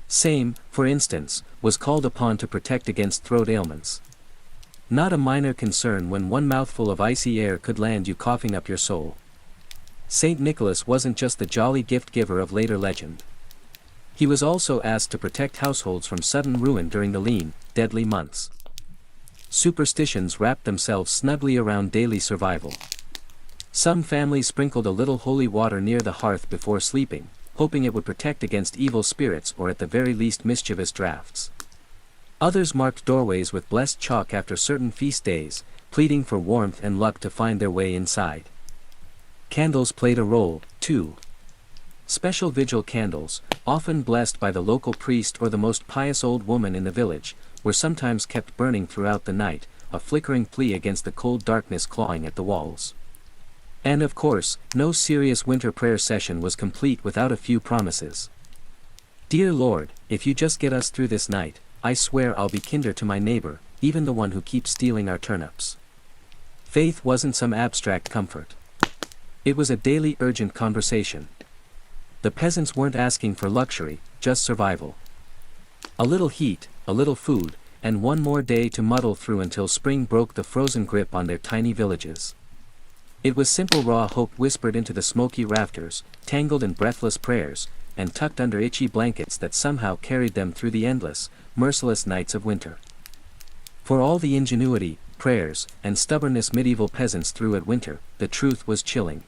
Same, for instance, was called upon to protect against throat ailments. Not a minor concern when one mouthful of icy air could land you coughing up your soul. Saint Nicholas wasn't just the jolly gift-giver of later legend. He was also asked to protect households from sudden ruin during the lean, deadly months. Superstitions wrapped themselves snugly around daily survival. Some families sprinkled a little holy water near the hearth before sleeping, hoping it would protect against evil spirits or at the very least mischievous drafts. Others marked doorways with blessed chalk after certain feast days, pleading for warmth and luck to find their way inside. Candles played a role, too. Special vigil candles, often blessed by the local priest or the most pious old woman in the village, were sometimes kept burning throughout the night, a flickering plea against the cold darkness clawing at the walls. And of course, no serious winter prayer session was complete without a few promises. Dear Lord, if you just get us through this night, I swear I'll be kinder to my neighbor, even the one who keeps stealing our turnips. Faith wasn't some abstract comfort. It was a daily urgent conversation. The peasants weren't asking for luxury, just survival. A little heat, a little food, and one more day to muddle through until spring broke the frozen grip on their tiny villages. It was simple raw hope whispered into the smoky rafters, tangled in breathless prayers, and tucked under itchy blankets that somehow carried them through the endless, merciless nights of winter. For all the ingenuity, prayers, and stubbornness medieval peasants threw at winter, the truth was chilling.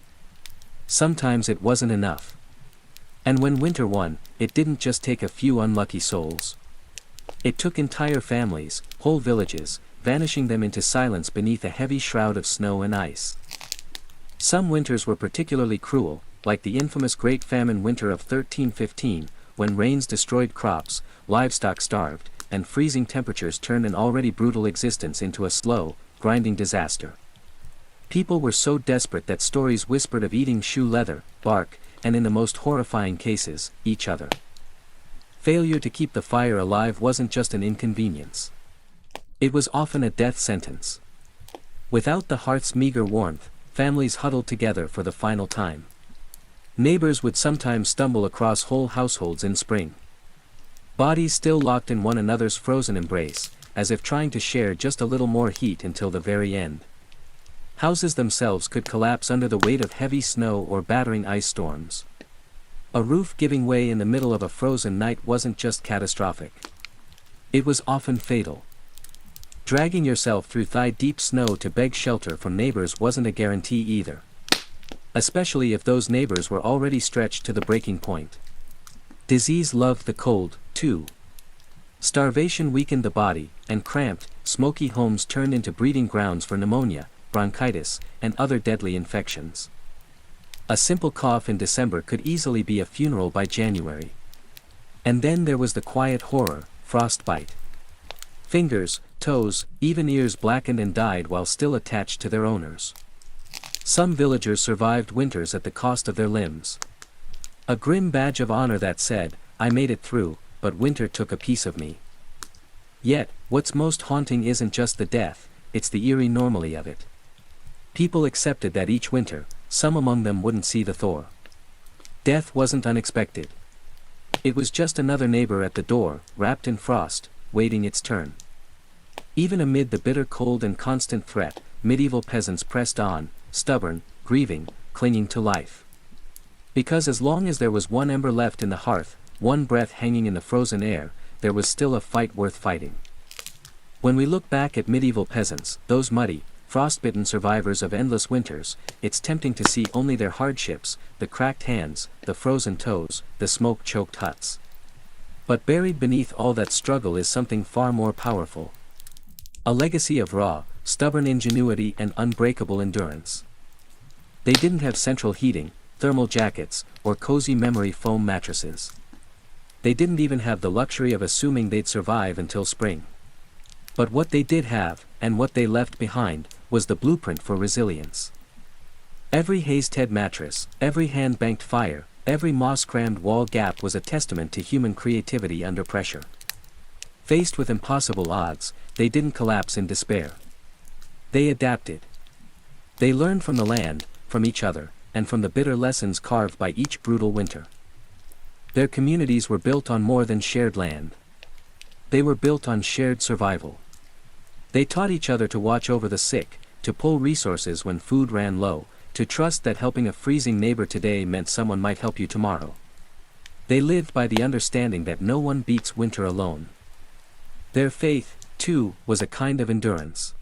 Sometimes it wasn't enough. And when winter won, it didn't just take a few unlucky souls. It took entire families, whole villages, vanishing them into silence beneath a heavy shroud of snow and ice. Some winters were particularly cruel, like the infamous Great Famine winter of 1315, when rains destroyed crops, livestock starved, and freezing temperatures turned an already brutal existence into a slow, grinding disaster. People were so desperate that stories whispered of eating shoe leather, bark, and in the most horrifying cases, each other. Failure to keep the fire alive wasn't just an inconvenience. It was often a death sentence. Without the hearth's meager warmth, families huddled together for the final time. Neighbors would sometimes stumble across whole households in spring. Bodies still locked in one another's frozen embrace, as if trying to share just a little more heat until the very end. Houses themselves could collapse under the weight of heavy snow or battering ice storms. A roof giving way in the middle of a frozen night wasn't just catastrophic. It was often fatal. Dragging yourself through thigh-deep snow to beg shelter from neighbors wasn't a guarantee either. Especially if those neighbors were already stretched to the breaking point. Disease loved the cold, too. Starvation weakened the body, and cramped, smoky homes turned into breeding grounds for pneumonia, bronchitis, and other deadly infections. A simple cough in December could easily be a funeral by January. And then there was the quiet horror, frostbite. Fingers, toes, even ears blackened and died while still attached to their owners. Some villagers survived winters at the cost of their limbs. A grim badge of honor that said, "I made it through, but winter took a piece of me." Yet, what's most haunting isn't just the death, it's the eerie normalcy of it. People accepted that each winter, some among them wouldn't see the thaw. Death wasn't unexpected. It was just another neighbor at the door, wrapped in frost, waiting its turn. Even amid the bitter cold and constant threat, medieval peasants pressed on, stubborn, grieving, clinging to life. Because as long as there was one ember left in the hearth, one breath hanging in the frozen air, there was still a fight worth fighting. When we look back at medieval peasants, those muddy, frostbitten survivors of endless winters, it's tempting to see only their hardships, the cracked hands, the frozen toes, the smoke-choked huts. But buried beneath all that struggle is something far more powerful. A legacy of raw, stubborn ingenuity and unbreakable endurance. They didn't have central heating, thermal jackets, or cozy memory foam mattresses. They didn't even have the luxury of assuming they'd survive until spring. But what they did have, and what they left behind, was the blueprint for resilience. Every hazed-head mattress, every hand-banked fire, every moss-crammed wall gap was a testament to human creativity under pressure. Faced with impossible odds, they didn't collapse in despair. They adapted. They learned from the land, from each other, and from the bitter lessons carved by each brutal winter. Their communities were built on more than shared land. They were built on shared survival. They taught each other to watch over the sick, to pull resources when food ran low, to trust that helping a freezing neighbor today meant someone might help you tomorrow. They lived by the understanding that no one beats winter alone. Their faith, too, was a kind of endurance.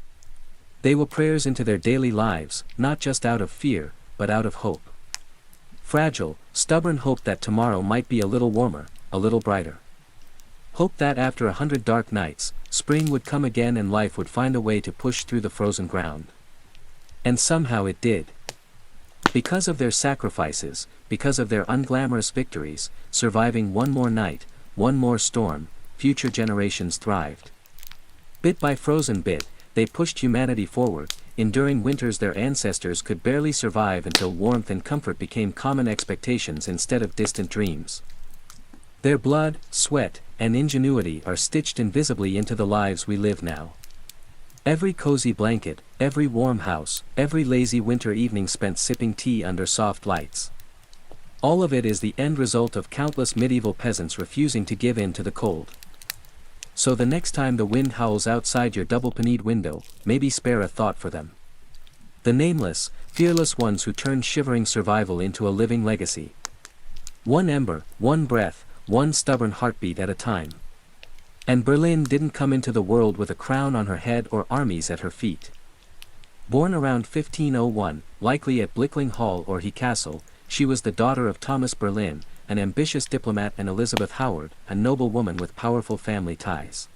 They were prayers into their daily lives, not just out of fear, but out of hope. Fragile, stubborn hope that tomorrow might be a little warmer, a little brighter. Hope that after 100 dark nights, spring would come again and life would find a way to push through the frozen ground. And somehow it did. Because of their sacrifices, because of their unglamorous victories, surviving one more night, one more storm, future generations thrived. Bit by frozen bit, they pushed humanity forward, enduring winters their ancestors could barely survive until warmth and comfort became common expectations instead of distant dreams. Their blood, sweat, and ingenuity are stitched invisibly into the lives we live now. Every cozy blanket, every warm house, every lazy winter evening spent sipping tea under soft lights. All of it is the end result of countless medieval peasants refusing to give in to the cold. So the next time the wind howls outside your double-pannied window, maybe spare a thought for them. The nameless, fearless ones who turned shivering survival into a living legacy. One ember, one breath, one stubborn heartbeat at a time. And Berlin didn't come into the world with a crown on her head or armies at her feet. Born around 1501, likely at Blickling Hall or He Castle, she was the daughter of Thomas Berlin, an ambitious diplomat, and Elizabeth Howard, a noble woman with powerful family ties.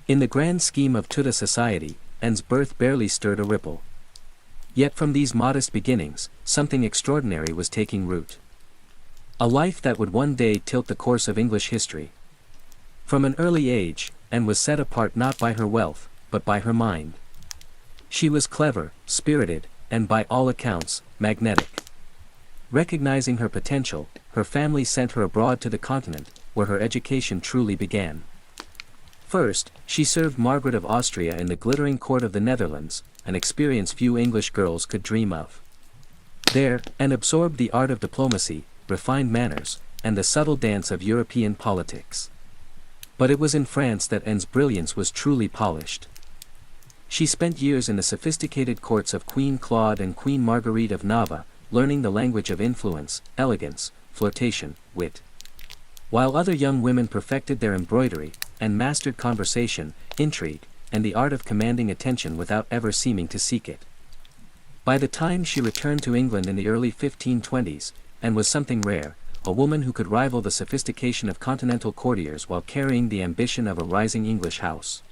In the grand scheme of Tudor society, Anne's birth barely stirred a ripple. Yet from these modest beginnings, something extraordinary was taking root. A life that would one day tilt the course of English history. From an early age, Anne was set apart not by her wealth, but by her mind. She was clever, spirited, and by all accounts, magnetic. Recognizing her potential, her family sent her abroad to the continent, where her education truly began. First, she served Margaret of Austria in the glittering court of the Netherlands, an experience few English girls could dream of. There, Anne absorbed the art of diplomacy, refined manners, and the subtle dance of European politics. But it was in France that Anne's brilliance was truly polished. She spent years in the sophisticated courts of Queen Claude and Queen Marguerite of Navarre, learning the language of influence, elegance, flirtation, wit. While other young women perfected their embroidery, and mastered conversation, intrigue, and the art of commanding attention without ever seeming to seek it. By the time she returned to England in the early 1520s, Anne was something rare, a woman who could rival the sophistication of continental courtiers while carrying the ambition of a rising English house.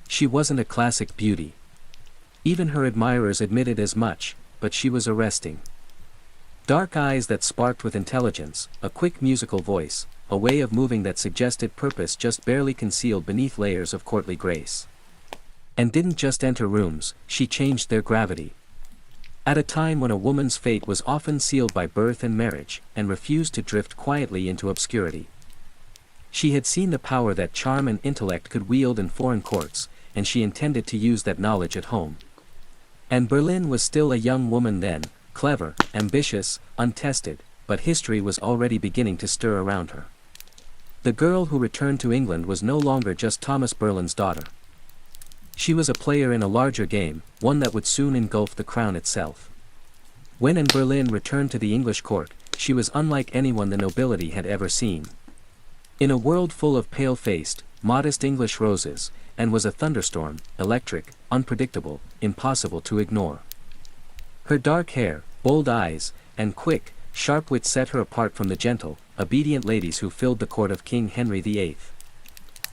She wasn't a classic beauty. Even her admirers admitted as much, but she was arresting. Dark eyes that sparked with intelligence, a quick musical voice, a way of moving that suggested purpose just barely concealed beneath layers of courtly grace. And didn't just enter rooms, she changed their gravity. At a time when a woman's fate was often sealed by birth and marriage, and refused to drift quietly into obscurity. She had seen the power that charm and intellect could wield in foreign courts, and she intended to use that knowledge at home. And Berlin was still a young woman then, clever, ambitious, untested, but history was already beginning to stir around her. The girl who returned to England was no longer just Thomas Berlin's daughter. She was a player in a larger game, one that would soon engulf the crown itself. When Anne Boleyn returned to the English court, she was unlike anyone the nobility had ever seen. In a world full of pale-faced, modest English roses, Anne was a thunderstorm, electric, unpredictable, impossible to ignore. Her dark hair, bold eyes, and quick, sharp wit set her apart from the gentle, obedient ladies who filled the court of King Henry VIII.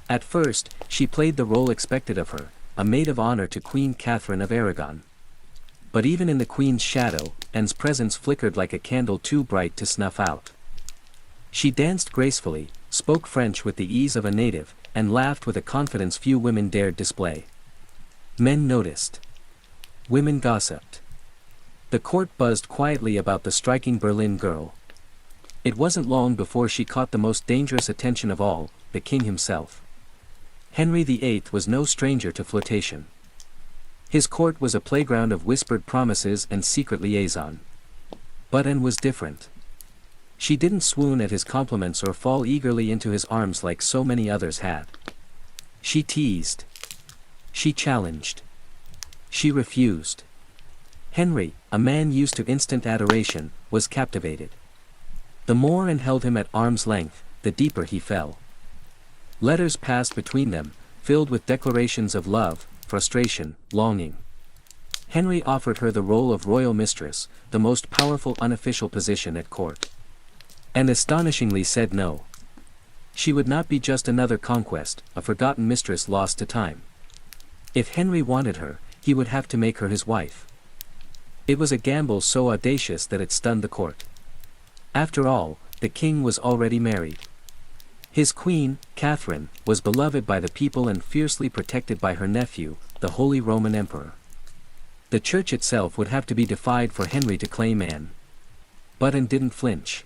At first, she played the role expected of her, a maid of honor to Queen Catherine of Aragon. But even in the Queen's shadow, Anne's presence flickered like a candle too bright to snuff out. She danced gracefully, spoke French with the ease of a native, and laughed with a confidence few women dared display. Men noticed. Women gossiped. The court buzzed quietly about the striking Berlin girl. It wasn't long before she caught the most dangerous attention of all, the king himself. Henry VIII was no stranger to flirtation. His court was a playground of whispered promises and secret liaison. But Anne was different. She didn't swoon at his compliments or fall eagerly into his arms like so many others had. She teased. She challenged. She refused. Henry, a man used to instant adoration, was captivated. The more Anne held him at arm's length, the deeper he fell. Letters passed between them, filled with declarations of love, frustration, longing. Henry offered her the role of royal mistress, the most powerful unofficial position at court. And astonishingly said no. She would not be just another conquest, a forgotten mistress lost to time. If Henry wanted her, he would have to make her his wife. It was a gamble so audacious that it stunned the court. After all, the king was already married. His queen, Catherine, was beloved by the people and fiercely protected by her nephew, the Holy Roman Emperor. The church itself would have to be defied for Henry to claim Anne. But Anne didn't flinch.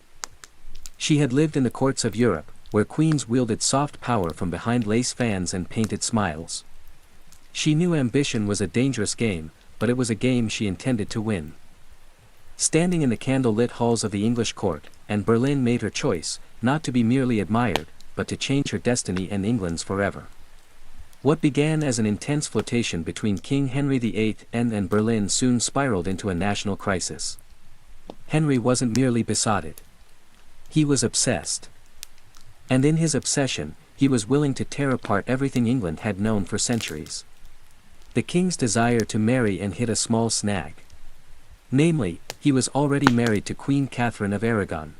She had lived in the courts of Europe, where queens wielded soft power from behind lace fans and painted smiles. She knew ambition was a dangerous game, but it was a game she intended to win. Standing in the candle-lit halls of the English court, Anne Boleyn made her choice, not to be merely admired, but to change her destiny and England's forever. What began as an intense flirtation between King Henry VIII and Berlin soon spiraled into a national crisis. Henry wasn't merely besotted. He was obsessed. And in his obsession, he was willing to tear apart everything England had known for centuries. The king's desire to marry and hit a small snag. Namely, he was already married to Queen Catherine of Aragon.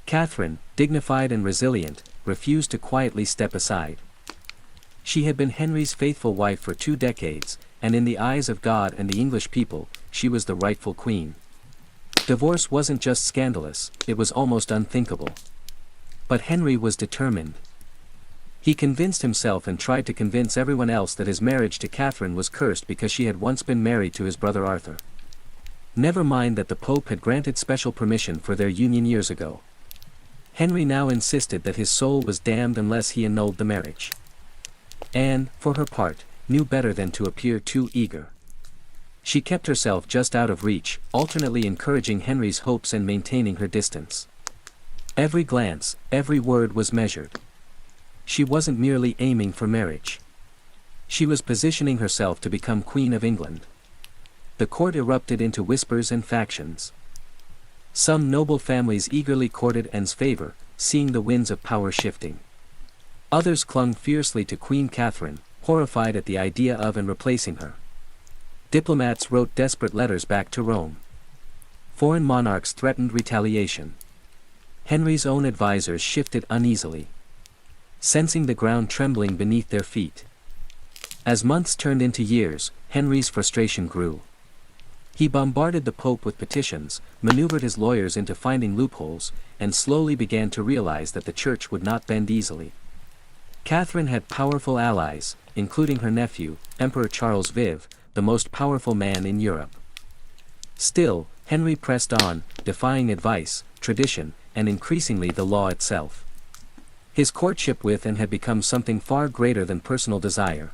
Catherine, dignified and resilient, refused to quietly step aside. She had been Henry's faithful wife for 2 decades, and in the eyes of God and the English people, she was the rightful queen. Divorce wasn't just scandalous, it was almost unthinkable. But Henry was determined. He convinced himself and tried to convince everyone else that his marriage to Catherine was cursed because she had once been married to his brother Arthur. Never mind that the Pope had granted special permission for their union years ago. Henry now insisted that his soul was damned unless he annulled the marriage. Anne, for her part, knew better than to appear too eager. She kept herself just out of reach, alternately encouraging Henry's hopes and maintaining her distance. Every glance, every word was measured. She wasn't merely aiming for marriage. She was positioning herself to become Queen of England. The court erupted into whispers and factions. Some noble families eagerly courted Anne's favor, seeing the winds of power shifting. Others clung fiercely to Queen Catherine, horrified at the idea of and replacing her. Diplomats wrote desperate letters back to Rome. Foreign monarchs threatened retaliation. Henry's own advisors shifted uneasily, sensing the ground trembling beneath their feet. As months turned into years, Henry's frustration grew. He bombarded the Pope with petitions, maneuvered his lawyers into finding loopholes, and slowly began to realize that the Church would not bend easily. Catherine had powerful allies, including her nephew, Emperor Charles V, the most powerful man in Europe. Still, Henry pressed on, defying advice, tradition, and increasingly the law itself. His courtship with Anne had become something far greater than personal desire.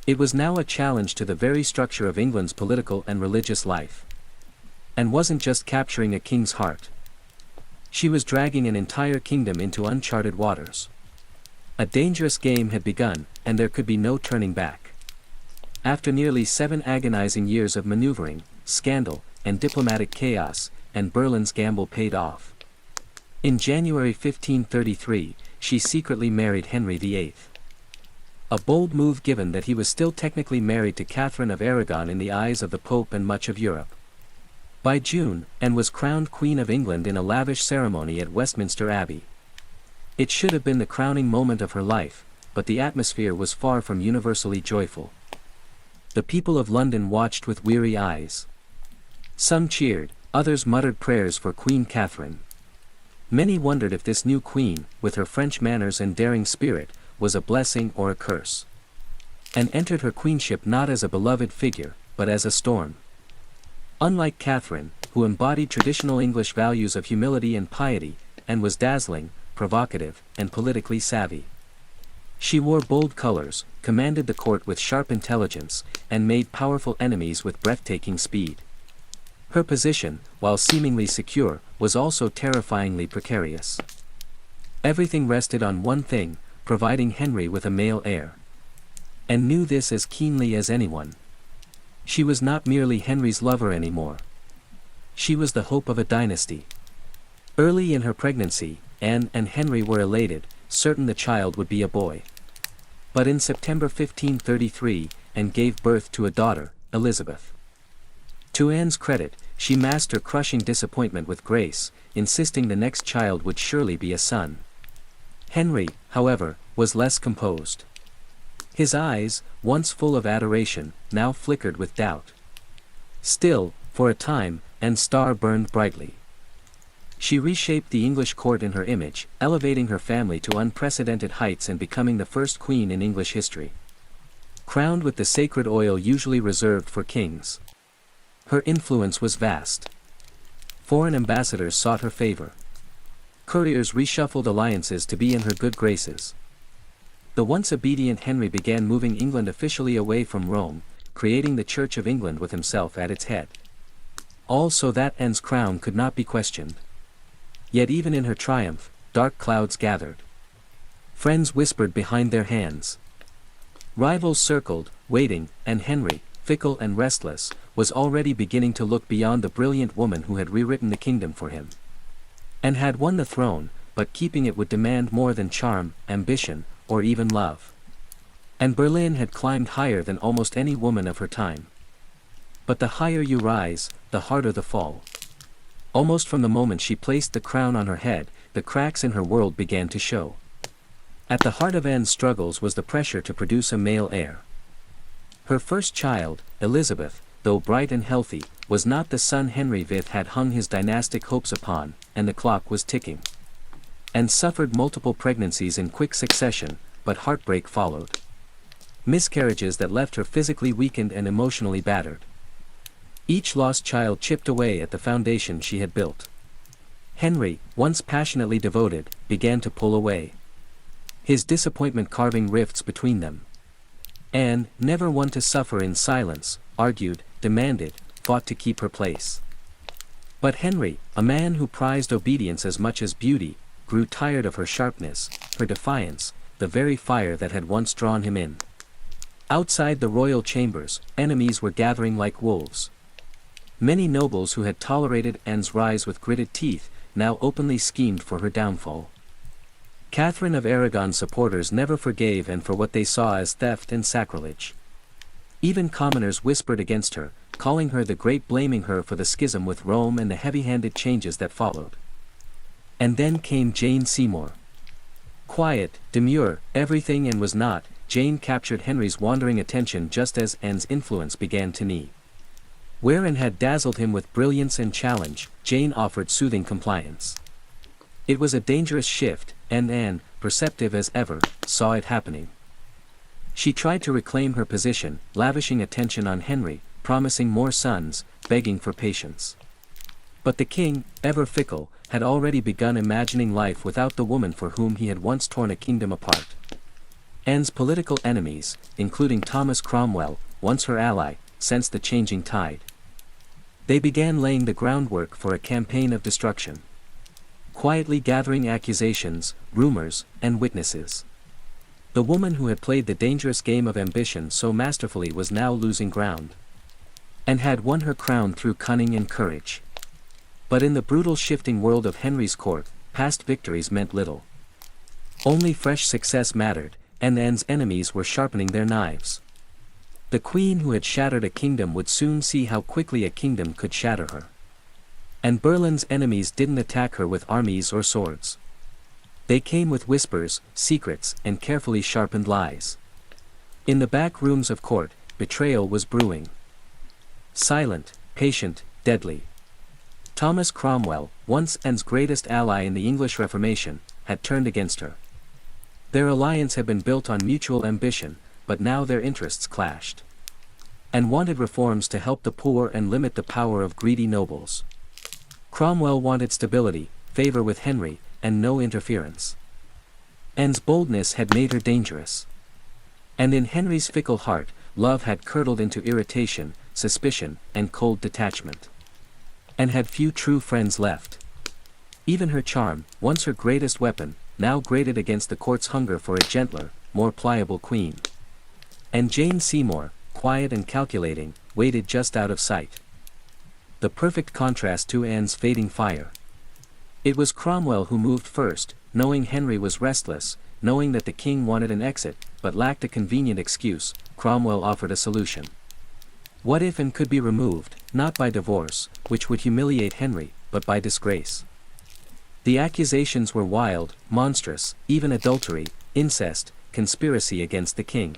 It was now a challenge to the very structure of England's political and religious life. Anne wasn't just capturing a king's heart. She was dragging an entire kingdom into uncharted waters. A dangerous game had begun, and there could be no turning back. After nearly 7 agonizing years of maneuvering, scandal, and diplomatic chaos, Anne Boleyn's gamble paid off. In January 1533, she secretly married Henry VIII. A bold move given that he was still technically married to Catherine of Aragon in the eyes of the Pope and much of Europe. By June, Anne was crowned Queen of England in a lavish ceremony at Westminster Abbey. It should have been the crowning moment of her life, but the atmosphere was far from universally joyful. The people of London watched with weary eyes. Some cheered, others muttered prayers for Queen Catherine. Many wondered if this new queen, with her French manners and daring spirit, was a blessing or a curse. Anne entered her queenship not as a beloved figure, but as a storm. Unlike Catherine, who embodied traditional English values of humility and piety, Anne was dazzling, provocative, and politically savvy. She wore bold colors, commanded the court with sharp intelligence, and made powerful enemies with breathtaking speed. Her position, while seemingly secure, was also terrifyingly precarious. Everything rested on one thing: providing Henry with a male heir. Anne knew this as keenly as anyone. She was not merely Henry's lover anymore. She was the hope of a dynasty. Early in her pregnancy, Anne and Henry were elated, certain the child would be a boy. But in September 1533, Anne gave birth to a daughter, Elizabeth. To Anne's credit, she masked her crushing disappointment with grace, insisting the next child would surely be a son. Henry, however, was less composed. His eyes, once full of adoration, now flickered with doubt. Still, for a time, Anne's star burned brightly. She reshaped the English court in her image, elevating her family to unprecedented heights and becoming the first queen in English history. Crowned with the sacred oil usually reserved for kings. Her influence was vast. Foreign ambassadors sought her favor. Courtiers reshuffled alliances to be in her good graces. The once obedient Henry began moving England officially away from Rome, creating the Church of England with himself at its head. All so that Anne's crown could not be questioned. Yet even in her triumph, dark clouds gathered. Friends whispered behind their hands. Rivals circled, waiting, and Henry, fickle and restless, was already beginning to look beyond the brilliant woman who had rewritten the kingdom for him. And had won the throne, but keeping it would demand more than charm, ambition, or even love. And Berlin had climbed higher than almost any woman of her time. But the higher you rise, the harder the fall. Almost from the moment she placed the crown on her head, the cracks in her world began to show. At the heart of Anne's struggles was the pressure to produce a male heir. Her first child, Elizabeth, though bright and healthy, was not the son Henry V had hung his dynastic hopes upon, and the clock was ticking. Anne suffered multiple pregnancies in quick succession, but heartbreak followed. Miscarriages that left her physically weakened and emotionally battered. Each lost child chipped away at the foundation she had built. Henry, once passionately devoted, began to pull away. His disappointment carving rifts between them. Anne, never one to suffer in silence, argued, demanded, fought to keep her place. But Henry, a man who prized obedience as much as beauty, grew tired of her sharpness, her defiance, the very fire that had once drawn him in. Outside the royal chambers, enemies were gathering like wolves. Many nobles who had tolerated Anne's rise with gritted teeth, now openly schemed for her downfall. Catherine of Aragon's supporters never forgave Anne for what they saw as theft and sacrilege. Even commoners whispered against her, calling her the great, blaming her for the schism with Rome and the heavy-handed changes that followed. And then came Jane Seymour. Quiet, demure, everything and was not, Jane captured Henry's wandering attention just as Anne's influence began to knee. Where Anne had dazzled him with brilliance and challenge, Jane offered soothing compliance. It was a dangerous shift, and Anne, perceptive as ever, saw it happening. She tried to reclaim her position, lavishing attention on Henry, promising more sons, begging for patience. But the king, ever fickle, had already begun imagining life without the woman for whom he had once torn a kingdom apart. Anne's political enemies, including Thomas Cromwell, once her ally, sensed the changing tide. They began laying the groundwork for a campaign of destruction. Quietly gathering accusations, rumors, and witnesses. The woman who had played the dangerous game of ambition so masterfully was now losing ground. And had won her crown through cunning and courage. But in the brutal shifting world of Henry's court, past victories meant little. Only fresh success mattered, and Anne's enemies were sharpening their knives. The queen who had shattered a kingdom would soon see how quickly a kingdom could shatter her. And Berlin's enemies didn't attack her with armies or swords. They came with whispers, secrets, and carefully sharpened lies. In the back rooms of court, betrayal was brewing. Silent, patient, deadly. Thomas Cromwell, once Anne's greatest ally in the English Reformation, had turned against her. Their alliance had been built on mutual ambition, but now their interests clashed. Anne wanted reforms to help the poor and limit the power of greedy nobles. Cromwell wanted stability, favor with Henry, and no interference. Anne's boldness had made her dangerous. And in Henry's fickle heart, love had curdled into irritation, suspicion, and cold detachment. Anne had few true friends left. Even her charm, once her greatest weapon, now grated against the court's hunger for a gentler, more pliable queen. And Jane Seymour, quiet and calculating, waited just out of sight. The perfect contrast to Anne's fading fire. It was Cromwell who moved first, knowing Henry was restless, knowing that the king wanted an exit, but lacked a convenient excuse. Cromwell offered a solution. What if Anne could be removed, not by divorce, which would humiliate Henry, but by disgrace? The accusations were wild, monstrous, even adultery, incest, conspiracy against the king.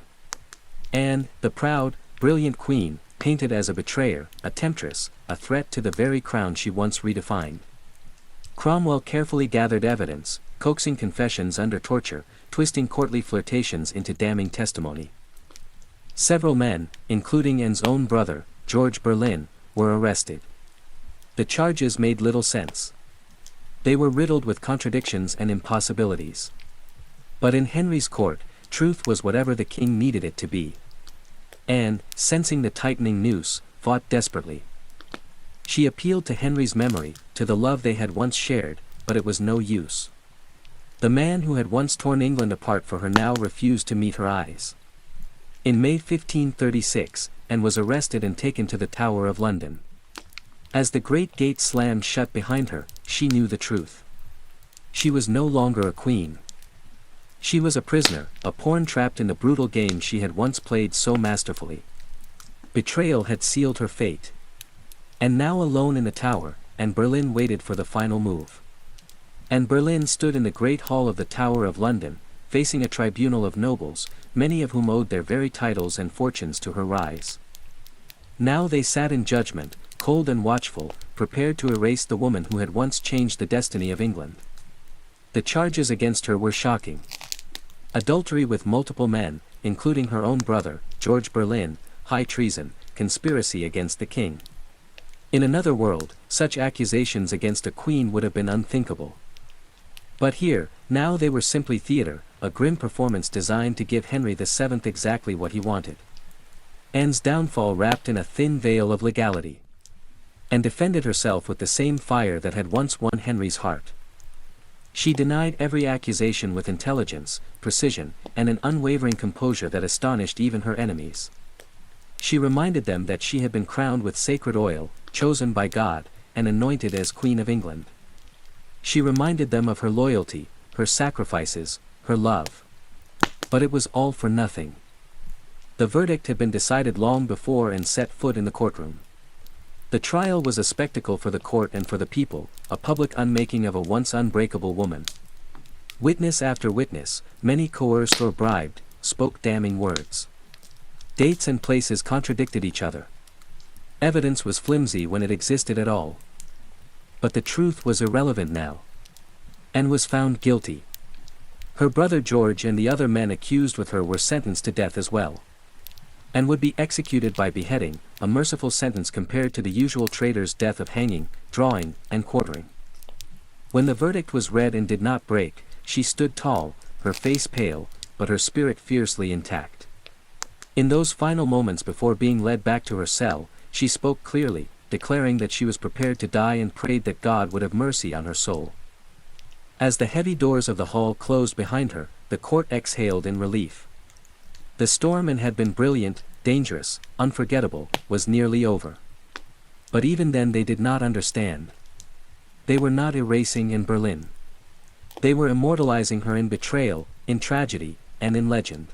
Anne, the proud, brilliant queen, painted as a betrayer, a temptress, a threat to the very crown she once redefined. Cromwell carefully gathered evidence, coaxing confessions under torture, twisting courtly flirtations into damning testimony. Several men, including Anne's own brother, George Berlin, were arrested. The charges made little sense. They were riddled with contradictions and impossibilities. But in Henry's court, truth was whatever the king needed it to be. Anne, sensing the tightening noose, fought desperately. She appealed to Henry's memory, to the love they had once shared, but it was no use. The man who had once torn England apart for her now refused to meet her eyes. in May 1536, and was arrested and taken to the Tower of London. As the great gate slammed shut behind her, she knew the truth. She was no longer a queen. She was a prisoner, a pawn trapped in the brutal game she had once played so masterfully. Betrayal had sealed her fate. And now alone in the tower, and Berlin waited for the final move. And Berlin stood in the great hall of the Tower of London, facing a tribunal of nobles, many of whom owed their very titles and fortunes to her rise. Now they sat in judgment, cold and watchful, prepared to erase the woman who had once changed the destiny of England. The charges against her were shocking. Adultery with multiple men, including her own brother, George Berlin, high treason, conspiracy against the king. In another world, such accusations against a queen would have been unthinkable. But here, now they were simply theater, a grim performance designed to give Henry VII exactly what he wanted. Anne's downfall wrapped in a thin veil of legality. And defended herself with the same fire that had once won Henry's heart. She denied every accusation with intelligence, precision, and an unwavering composure that astonished even her enemies. She reminded them that she had been crowned with sacred oil, chosen by God, and anointed as Queen of England. She reminded them of her loyalty, her sacrifices, her love. But it was all for nothing. The verdict had been decided long before Anne set foot in the courtroom. The trial was a spectacle for the court and for the people, a public unmaking of a once unbreakable woman. Witness after witness, many coerced or bribed, spoke damning words. Dates and places contradicted each other. Evidence was flimsy when it existed at all. But the truth was irrelevant now. Anne was found guilty. Her brother George and the other men accused with her were sentenced to death as well. And would be executed by beheading, a merciful sentence compared to the usual traitor's death of hanging, drawing, and quartering. When the verdict was read and did not break, she stood tall, her face pale, but her spirit fiercely intact. In those final moments before being led back to her cell, she spoke clearly, declaring that she was prepared to die and prayed that God would have mercy on her soul. As the heavy doors of the hall closed behind her, the court exhaled in relief. The storm had been brilliant, dangerous, unforgettable, was nearly over. But even then they did not understand. They were not erasing in Berlin. They were immortalizing her in betrayal, in tragedy, and in legend.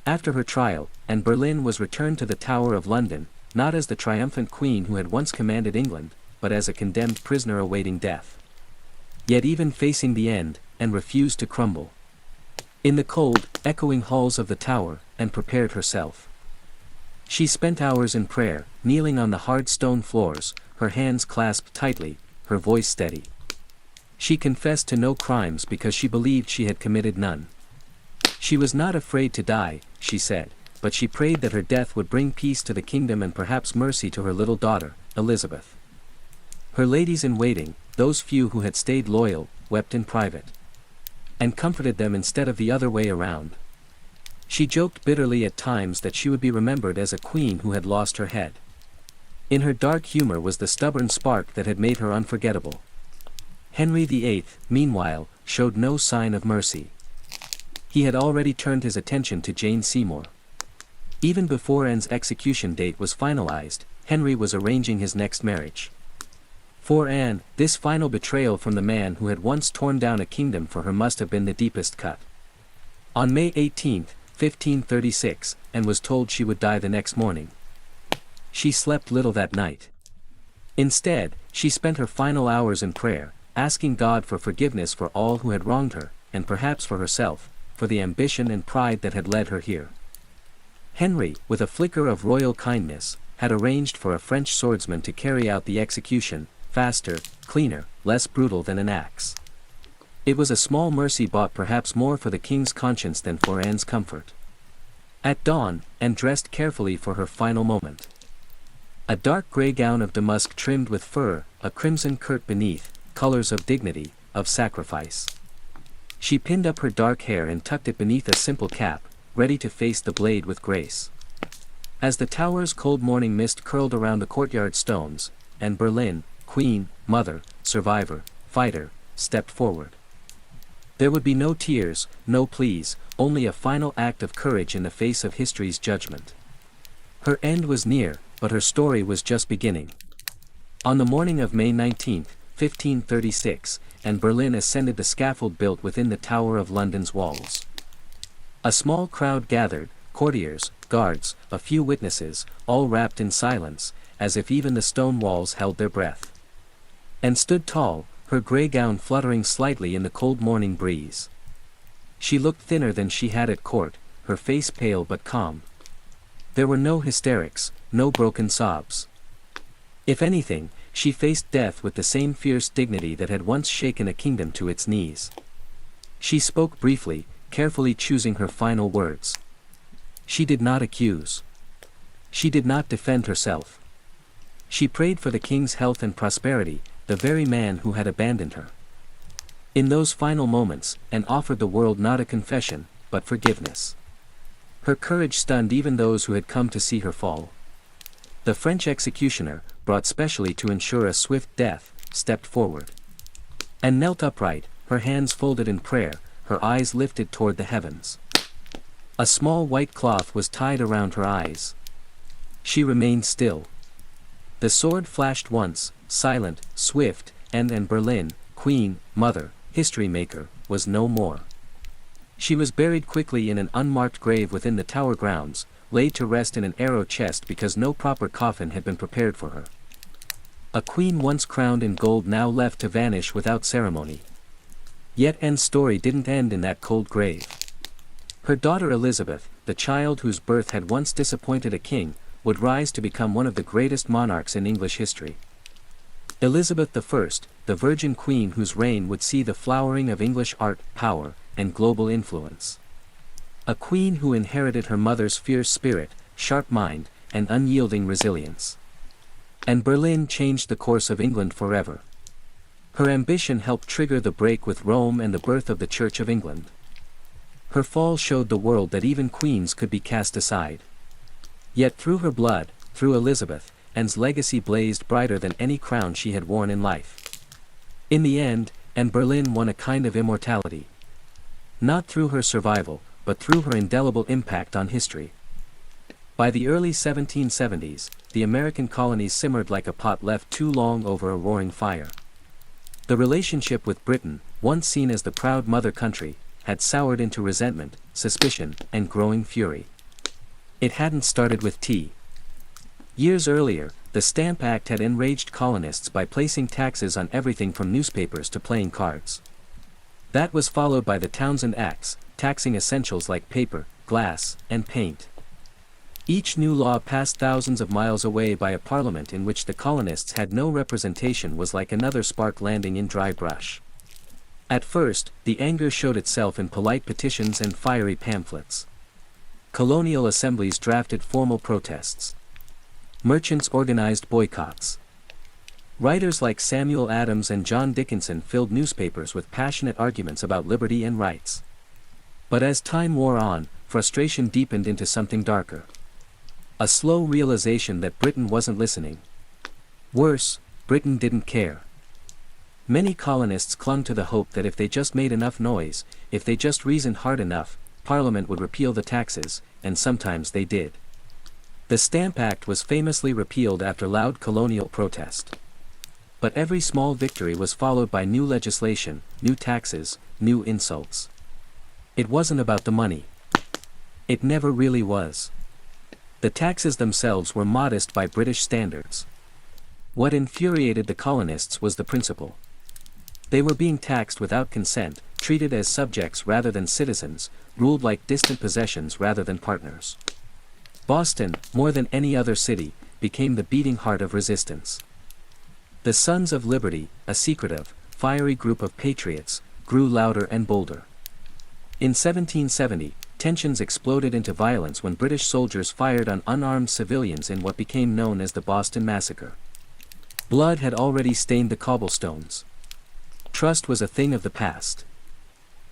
After her trial, Anne Boleyn was returned to the Tower of London, not as the triumphant queen who had once commanded England, but as a condemned prisoner awaiting death. Yet even facing the end, Anne refused to crumble. In the cold, echoing halls of the tower, Anne prepared herself. She spent hours in prayer, kneeling on the hard stone floors, her hands clasped tightly, her voice steady. She confessed to no crimes because she believed she had committed none. She was not afraid to die, she said, but she prayed that her death would bring peace to the kingdom and perhaps mercy to her little daughter, Elizabeth. Her ladies-in-waiting, those few who had stayed loyal, wept in private. And comforted them instead of the other way around. She joked bitterly at times that she would be remembered as a queen who had lost her head. In her dark humor was the stubborn spark that had made her unforgettable. Henry VIII, meanwhile, showed no sign of mercy. He had already turned his attention to Jane Seymour. Even before Anne's execution date was finalized, Henry was arranging his next marriage. For Anne, this final betrayal from the man who had once torn down a kingdom for her must have been the deepest cut. On May 18, 1536, Anne was told she would die the next morning. She slept little that night. Instead, she spent her final hours in prayer, asking God for forgiveness for all who had wronged her, and perhaps for herself, for the ambition and pride that had led her here. Henry, with a flicker of royal kindness, had arranged for a French swordsman to carry out the execution, faster, cleaner, less brutal than an axe. It was a small mercy bought perhaps more for the king's conscience than for Anne's comfort. At dawn, Anne dressed carefully for her final moment. A dark grey gown of damask trimmed with fur, a crimson kirt beneath, colors of dignity, of sacrifice. She pinned up her dark hair and tucked it beneath a simple cap, ready to face the blade with grace. As the tower's cold morning mist curled around the courtyard stones, Anne Boleyn, queen, mother, survivor, fighter, stepped forward. There would be no tears, no pleas, only a final act of courage in the face of history's judgment. Her end was near, but her story was just beginning. On the morning of May 19, 1536, Anne Boleyn ascended the scaffold built within the Tower of London's walls. A small crowd gathered, courtiers, guards, a few witnesses, all wrapped in silence, as if even the stone walls held their breath. Anne stood tall, her grey gown fluttering slightly in the cold morning breeze. She looked thinner than she had at court, her face pale but calm. There were no hysterics, no broken sobs. If anything, she faced death with the same fierce dignity that had once shaken a kingdom to its knees. She spoke briefly, carefully choosing her final words. She did not accuse. She did not defend herself. She prayed for the king's health and prosperity, the very man who had abandoned her. In those final moments, Anne offered the world not a confession, but forgiveness. Her courage stunned even those who had come to see her fall. The French executioner, brought specially to ensure a swift death, stepped forward. Anne knelt upright, her hands folded in prayer, her eyes lifted toward the heavens. A small white cloth was tied around her eyes. She remained still. The sword flashed once, silent, swift, and Anne Boleyn, queen, mother, history maker, was no more. She was buried quickly in an unmarked grave within the Tower grounds, laid to rest in an arrow chest because no proper coffin had been prepared for her. A queen once crowned in gold now left to vanish without ceremony. Yet Anne's story didn't end in that cold grave. Her daughter Elizabeth, the child whose birth had once disappointed a king, would rise to become one of the greatest monarchs in English history. Elizabeth I, the Virgin Queen whose reign would see the flowering of English art, power, and global influence. A queen who inherited her mother's fierce spirit, sharp mind, and unyielding resilience. Anne Boleyn changed the course of England forever. Her ambition helped trigger the break with Rome and the birth of the Church of England. Her fall showed the world that even queens could be cast aside. Yet through her blood, through Elizabeth, Anne's legacy blazed brighter than any crown she had worn in life. In the end, Anne Boleyn won a kind of immortality. Not through her survival, but through her indelible impact on history. By the early 1770s, the American colonies simmered like a pot left too long over a roaring fire. The relationship with Britain, once seen as the proud mother country, had soured into resentment, suspicion, and growing fury. It hadn't started with tea. Years earlier, the Stamp Act had enraged colonists by placing taxes on everything from newspapers to playing cards. That was followed by the Townshend Acts, taxing essentials like paper, glass, and paint. Each new law passed thousands of miles away by a parliament in which the colonists had no representation was like another spark landing in dry brush. At first, the anger showed itself in polite petitions and fiery pamphlets. Colonial assemblies drafted formal protests. Merchants organized boycotts. Writers like Samuel Adams and John Dickinson filled newspapers with passionate arguments about liberty and rights. But as time wore on, frustration deepened into something darker. A slow realization that Britain wasn't listening. Worse, Britain didn't care. Many colonists clung to the hope that if they just made enough noise, if they just reasoned hard enough, Parliament would repeal the taxes, and sometimes they did. The Stamp Act was famously repealed after loud colonial protest. But every small victory was followed by new legislation, new taxes, new insults. It wasn't about the money. It never really was. The taxes themselves were modest by British standards. What infuriated the colonists was the principle. They were being taxed without consent, treated as subjects rather than citizens, ruled like distant possessions rather than partners. Boston, more than any other city, became the beating heart of resistance. The Sons of Liberty, a secretive, fiery group of patriots, grew louder and bolder. In 1770, tensions exploded into violence when British soldiers fired on unarmed civilians in what became known as the Boston Massacre. Blood had already stained the cobblestones. Trust was a thing of the past.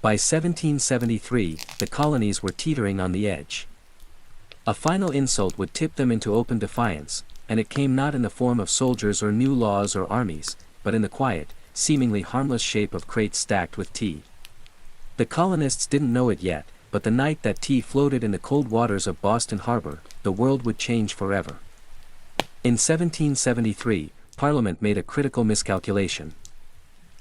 By 1773, the colonies were teetering on the edge. A final insult would tip them into open defiance, and it came not in the form of soldiers or new laws or armies, but in the quiet, seemingly harmless shape of crates stacked with tea. The colonists didn't know it yet, but the night that tea floated in the cold waters of Boston Harbor, the world would change forever. In 1773, Parliament made a critical miscalculation.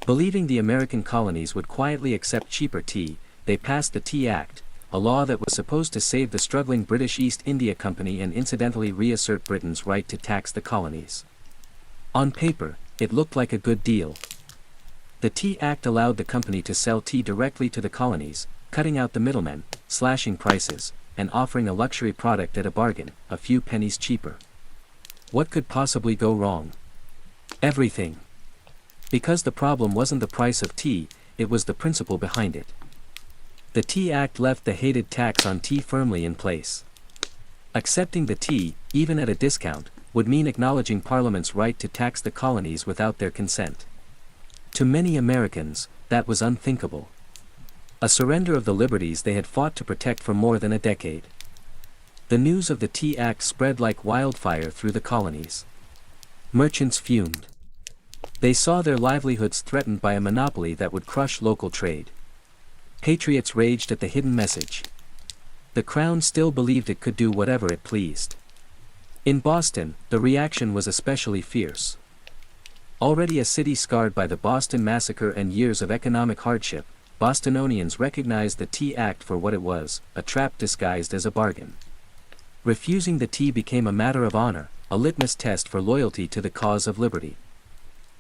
Believing the American colonies would quietly accept cheaper tea, they passed the Tea Act, a law that was supposed to save the struggling British East India Company and incidentally reassert Britain's right to tax the colonies. On paper, it looked like a good deal. The Tea Act allowed the company to sell tea directly to the colonies, cutting out the middlemen, slashing prices, and offering a luxury product at a bargain, a few pennies cheaper. What could possibly go wrong? Everything. Because the problem wasn't the price of tea, it was the principle behind it. The Tea Act left the hated tax on tea firmly in place. Accepting the tea, even at a discount, would mean acknowledging Parliament's right to tax the colonies without their consent. To many Americans, that was unthinkable. A surrender of the liberties they had fought to protect for more than a decade. The news of the Tea Act spread like wildfire through the colonies. Merchants fumed. They saw their livelihoods threatened by a monopoly that would crush local trade. Patriots raged at the hidden message. The Crown still believed it could do whatever it pleased. In Boston, the reaction was especially fierce. Already a city scarred by the Boston Massacre and years of economic hardship, Bostonians recognized the Tea Act for what it was, a trap disguised as a bargain. Refusing the tea became a matter of honor, a litmus test for loyalty to the cause of liberty.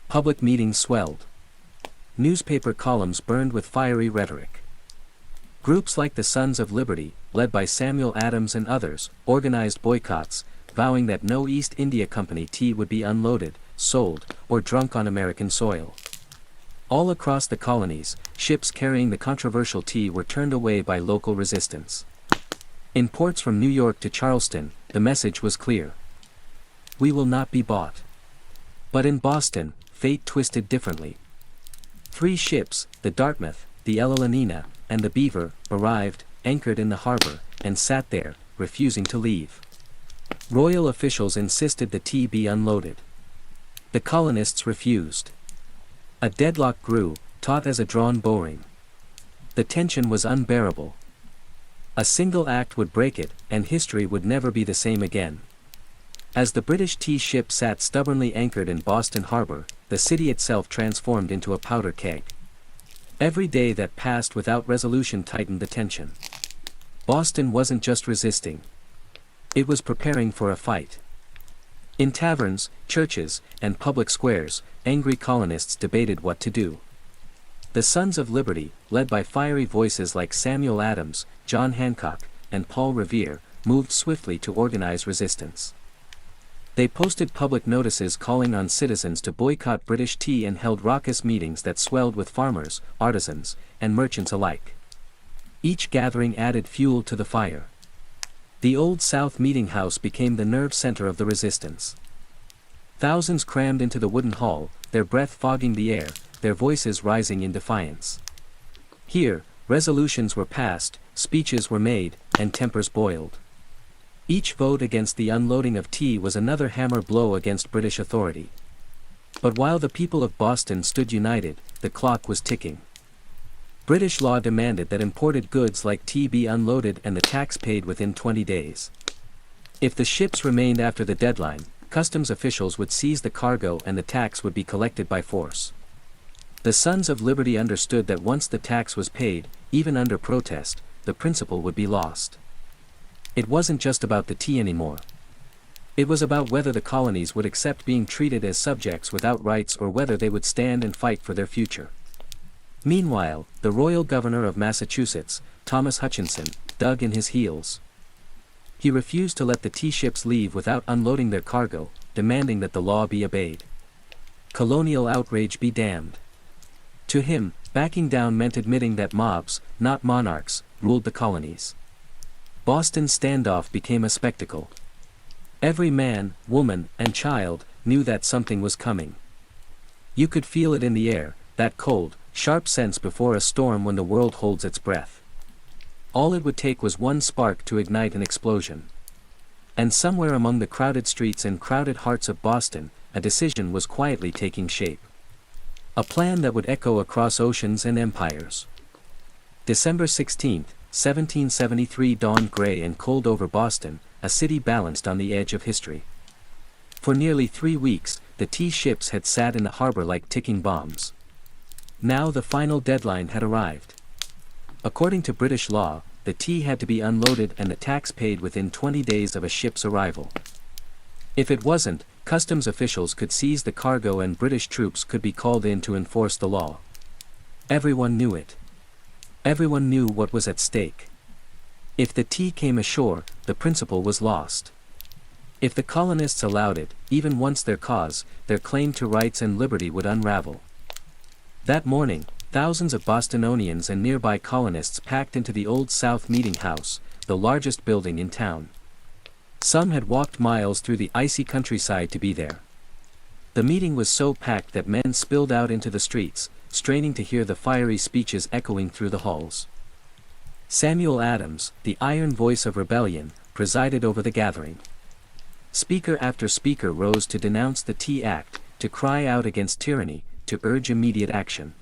Public meetings swelled. Newspaper columns burned with fiery rhetoric. Groups like the Sons of Liberty, led by Samuel Adams and others, organized boycotts, vowing that no East India Company tea would be unloaded, sold, or drunk on American soil. All across the colonies, ships carrying the controversial tea were turned away by local resistance. In ports from New York to Charleston, the message was clear. We will not be bought. But in Boston, fate twisted differently. 3 ships, the Dartmouth, the Ella, and the Beaver, arrived, anchored in the harbor, and sat there, refusing to leave. Royal officials insisted the tea be unloaded. The colonists refused. A deadlock grew, taut as a drawn bowstring. The tension was unbearable. A single act would break it, and history would never be the same again. As the British tea ship sat stubbornly anchored in Boston Harbor, the city itself transformed into a powder keg. Every day that passed without resolution tightened the tension. Boston wasn't just resisting. It was preparing for a fight. In taverns, churches, and public squares, angry colonists debated what to do. The Sons of Liberty, led by fiery voices like Samuel Adams, John Hancock, and Paul Revere, moved swiftly to organize resistance. They posted public notices calling on citizens to boycott British tea and held raucous meetings that swelled with farmers, artisans, and merchants alike. Each gathering added fuel to the fire. The Old South Meeting House became the nerve center of the resistance. Thousands crammed into the wooden hall, their breath fogging the air, their voices rising in defiance. Here, resolutions were passed, speeches were made, and tempers boiled. Each vote against the unloading of tea was another hammer blow against British authority. But while the people of Boston stood united, the clock was ticking. British law demanded that imported goods like tea be unloaded and the tax paid within 20 days. If the ships remained after the deadline, customs officials would seize the cargo and the tax would be collected by force. The Sons of Liberty understood that once the tax was paid, even under protest, the principle would be lost. It wasn't just about the tea anymore. It was about whether the colonies would accept being treated as subjects without rights or whether they would stand and fight for their future. Meanwhile, the royal governor of Massachusetts, Thomas Hutchinson, dug in his heels. He refused to let the tea ships leave without unloading their cargo, demanding that the law be obeyed. Colonial outrage be damned. To him, backing down meant admitting that mobs, not monarchs, ruled the colonies. Boston's standoff became a spectacle. Every man, woman, and child knew that something was coming. You could feel it in the air, that cold, sharp sense before a storm when the world holds its breath. All it would take was one spark to ignite an explosion. And somewhere among the crowded streets and crowded hearts of Boston, a decision was quietly taking shape. A plan that would echo across oceans and empires. December 16, 1773 dawned gray and cold over Boston, a city balanced on the edge of history. For nearly 3 weeks, the tea ships had sat in the harbor like ticking bombs. Now the final deadline had arrived. According to British law, the tea had to be unloaded and the tax paid within 20 days of a ship's arrival. If it wasn't, customs officials could seize the cargo and British troops could be called in to enforce the law. Everyone knew it. Everyone knew what was at stake. If the tea came ashore, the principle was lost. If the colonists allowed it, even once their claim to rights and liberty would unravel. That morning, thousands of Bostonians and nearby colonists packed into the Old South Meeting House, the largest building in town. Some had walked miles through the icy countryside to be there. The meeting was so packed that men spilled out into the streets, straining to hear the fiery speeches echoing through the halls. Samuel Adams, the iron voice of rebellion, presided over the gathering. Speaker after speaker rose to denounce the Tea Act, to cry out against tyranny, to urge immediate action.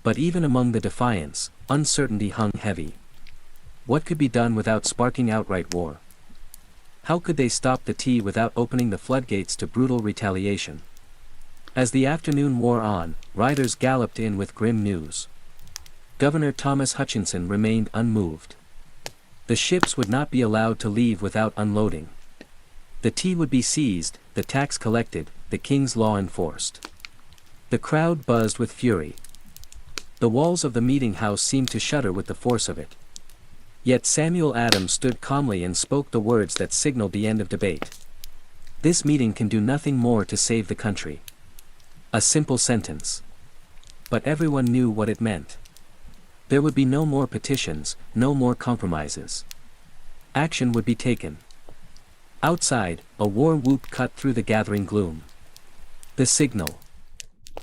But even among the defiants, uncertainty hung heavy. What could be done without sparking outright war? How could they stop the tea without opening the floodgates to brutal retaliation? As the afternoon wore on, riders galloped in with grim news. Governor Thomas Hutchinson remained unmoved. The ships would not be allowed to leave without unloading. The tea would be seized, the tax collected, the king's law enforced. The crowd buzzed with fury. The walls of the meeting house seemed to shudder with the force of it. Yet Samuel Adams stood calmly and spoke the words that signaled the end of debate. This meeting can do nothing more to save the country. A simple sentence. But everyone knew what it meant. There would be no more petitions, no more compromises. Action would be taken. Outside, a war whoop cut through the gathering gloom. The signal.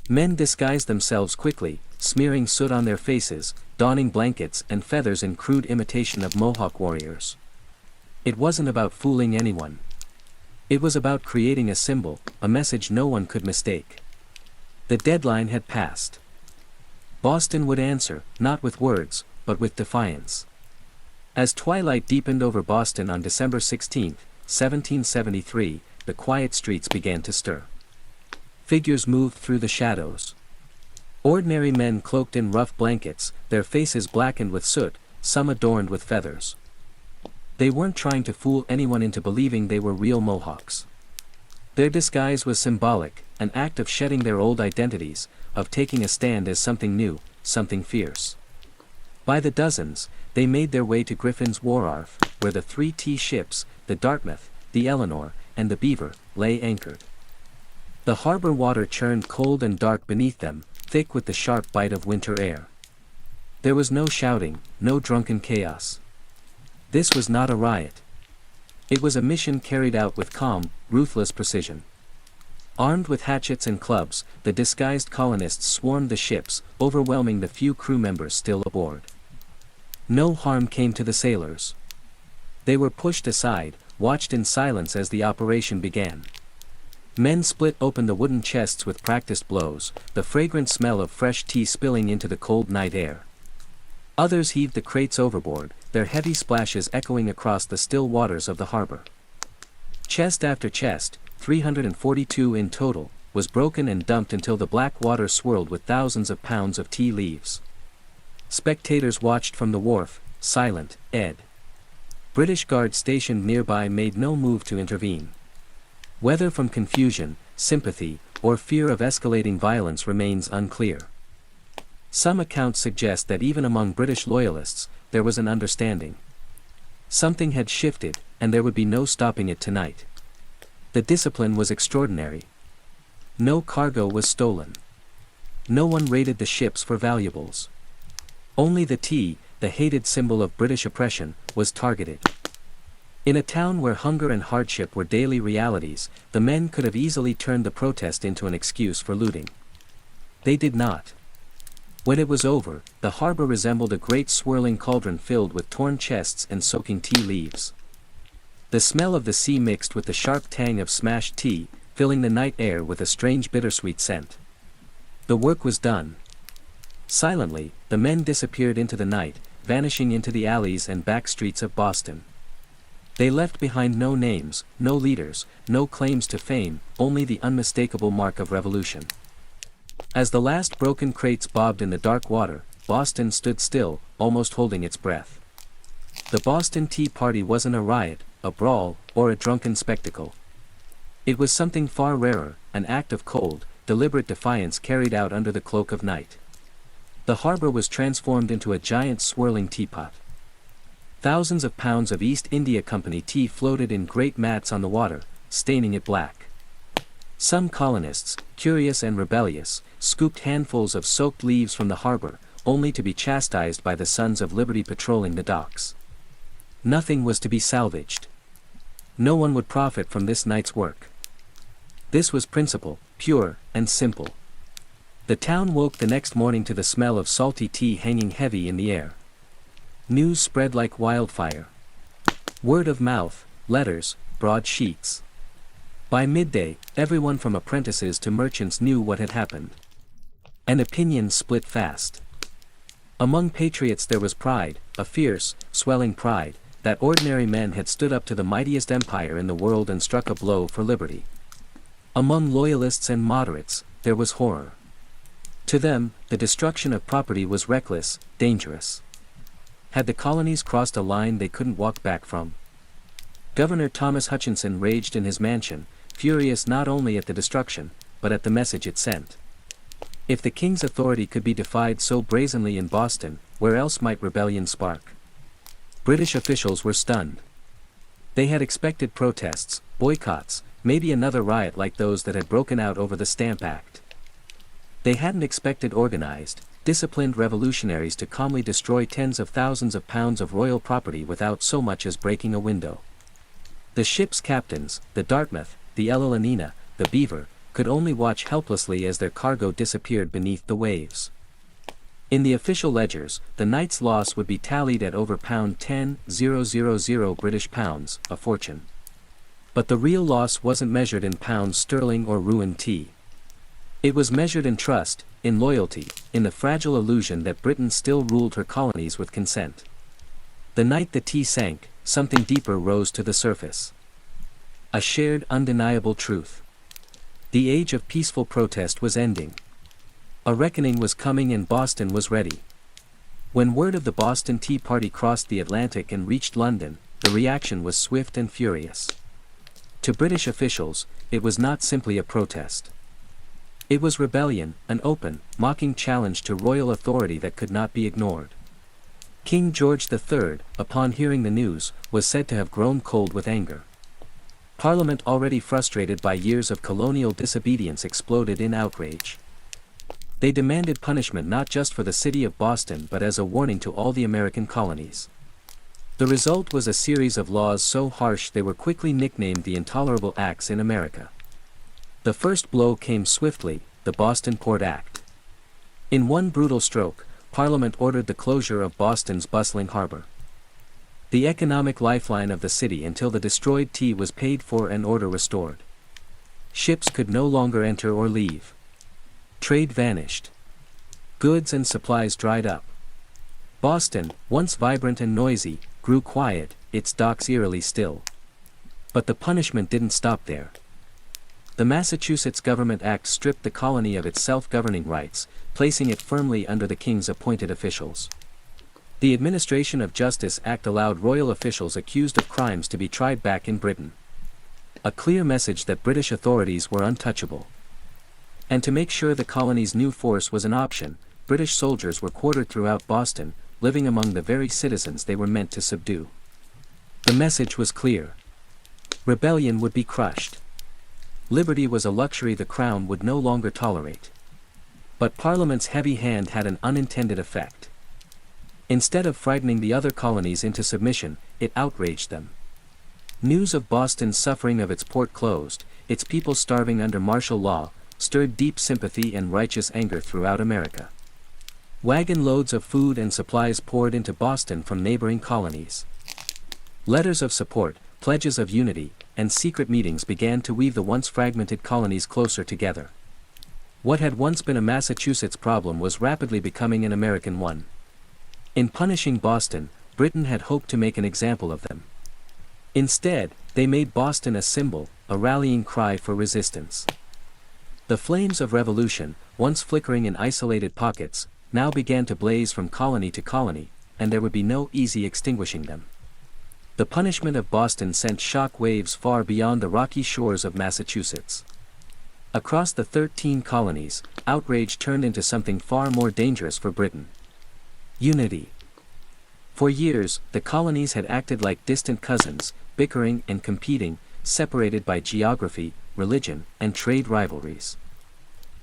Men disguised themselves quickly, smearing soot on their faces, donning blankets and feathers in crude imitation of Mohawk warriors. It wasn't about fooling anyone. It was about creating a symbol, a message no one could mistake. The deadline had passed. Boston would answer, not with words, but with defiance. As twilight deepened over Boston on December 16, 1773, the quiet streets began to stir. Figures moved through the shadows. Ordinary men cloaked in rough blankets, their faces blackened with soot, some adorned with feathers. They weren't trying to fool anyone into believing they were real Mohawks. Their disguise was symbolic, an act of shedding their old identities, of taking a stand as something new, something fierce. By the dozens, they made their way to Griffin's Wharf, where the 3 tea ships, the Dartmouth, the Eleanor, and the Beaver, lay anchored. The harbor water churned cold and dark beneath them, thick with the sharp bite of winter air. There was no shouting, no drunken chaos. This was not a riot. It was a mission carried out with calm, ruthless precision. Armed with hatchets and clubs, the disguised colonists swarmed the ships, overwhelming the few crew members still aboard. No harm came to the sailors. They were pushed aside, watched in silence as the operation began. Men split open the wooden chests with practiced blows, the fragrant smell of fresh tea spilling into the cold night air. Others heaved the crates overboard, their heavy splashes echoing across the still waters of the harbor. Chest after chest, 342 in total, was broken and dumped until the black water swirled with thousands of pounds of tea leaves. Spectators watched from the wharf, silent, Ed. British guards stationed nearby made no move to intervene. Whether from confusion, sympathy, or fear of escalating violence remains unclear. Some accounts suggest that even among British loyalists, there was an understanding. Something had shifted, and there would be no stopping it tonight. The discipline was extraordinary. No cargo was stolen. No one raided the ships for valuables. Only the tea, the hated symbol of British oppression, was targeted. In a town where hunger and hardship were daily realities, the men could have easily turned the protest into an excuse for looting. They did not. When it was over, the harbor resembled a great swirling cauldron filled with torn chests and soaking tea leaves. The smell of the sea mixed with the sharp tang of smashed tea, filling the night air with a strange bittersweet scent. The work was done. Silently, the men disappeared into the night, vanishing into the alleys and back streets of Boston. They left behind no names, no leaders, no claims to fame, only the unmistakable mark of revolution. As the last broken crates bobbed in the dark water, Boston stood still, almost holding its breath. The Boston Tea Party wasn't a riot, a brawl, or a drunken spectacle. It was something far rarer, an act of cold, deliberate defiance carried out under the cloak of night. The harbor was transformed into a giant swirling teapot. Thousands of pounds of East India Company tea floated in great mats on the water, staining it black. Some colonists, curious and rebellious, scooped handfuls of soaked leaves from the harbor, only to be chastised by the Sons of Liberty patrolling the docks. Nothing was to be salvaged. No one would profit from this night's work. This was principle, pure and simple. The town woke the next morning to the smell of salty tea hanging heavy in the air. News spread like wildfire. Word of mouth, letters, broad sheets. By midday, everyone from apprentices to merchants knew what had happened. And opinions split fast. Among patriots there was pride, a fierce, swelling pride, that ordinary men had stood up to the mightiest empire in the world and struck a blow for liberty. Among loyalists and moderates, there was horror. To them, the destruction of property was reckless, dangerous. Had the colonies crossed a line they couldn't walk back from? Governor Thomas Hutchinson raged in his mansion, furious not only at the destruction, but at the message it sent. If the king's authority could be defied so brazenly in Boston, where else might rebellion spark? British officials were stunned. They had expected protests, boycotts, maybe another riot like those that had broken out over the Stamp Act. They hadn't expected organized, disciplined revolutionaries to calmly destroy tens of thousands of pounds of royal property without so much as breaking a window. The ship's captains, the Dartmouth, the Ella Lenina, the Beaver, could only watch helplessly as their cargo disappeared beneath the waves. In the official ledgers, the night's loss would be tallied at over £10,000 British pounds, a fortune. But the real loss wasn't measured in pounds sterling or ruined tea. It was measured in trust, in loyalty, in the fragile illusion that Britain still ruled her colonies with consent. The night the tea sank, something deeper rose to the surface. A shared undeniable truth. The age of peaceful protest was ending. A reckoning was coming and Boston was ready. When word of the Boston Tea Party crossed the Atlantic and reached London, the reaction was swift and furious. To British officials, it was not simply a protest. It was rebellion, an open, mocking challenge to royal authority that could not be ignored. King George III, upon hearing the news, was said to have grown cold with anger. Parliament, already frustrated by years of colonial disobedience, exploded in outrage. They demanded punishment not just for the city of Boston but as a warning to all the American colonies. The result was a series of laws so harsh they were quickly nicknamed the Intolerable Acts in America. The first blow came swiftly, the Boston Port Act. In one brutal stroke, Parliament ordered the closure of Boston's bustling harbor. The economic lifeline of the city until the destroyed tea was paid for and order restored. Ships could no longer enter or leave. Trade vanished. Goods and supplies dried up. Boston, once vibrant and noisy, grew quiet, its docks eerily still. But the punishment didn't stop there. The Massachusetts Government Act stripped the colony of its self-governing rights, placing it firmly under the king's appointed officials. The Administration of Justice Act allowed royal officials accused of crimes to be tried back in Britain. A clear message that British authorities were untouchable. And to make sure the colony's new force was an option, British soldiers were quartered throughout Boston, living among the very citizens they were meant to subdue. The message was clear. Rebellion would be crushed. Liberty was a luxury the Crown would no longer tolerate. But Parliament's heavy hand had an unintended effect. Instead of frightening the other colonies into submission, it outraged them. News of Boston's suffering of its port closed, its people starving under martial law, stirred deep sympathy and righteous anger throughout America. Wagon loads of food and supplies poured into Boston from neighboring colonies. Letters of support, pledges of unity, and secret meetings began to weave the once fragmented colonies closer together. What had once been a Massachusetts problem was rapidly becoming an American one. In punishing Boston, Britain had hoped to make an example of them. Instead, they made Boston a symbol, a rallying cry for resistance. The flames of revolution, once flickering in isolated pockets, now began to blaze from colony to colony, and there would be no easy extinguishing them. The punishment of Boston sent shock waves far beyond the rocky shores of Massachusetts. Across the 13 colonies, outrage turned into something far more dangerous for Britain. Unity. For years, the colonies had acted like distant cousins, bickering and competing, separated by geography, religion, and trade rivalries.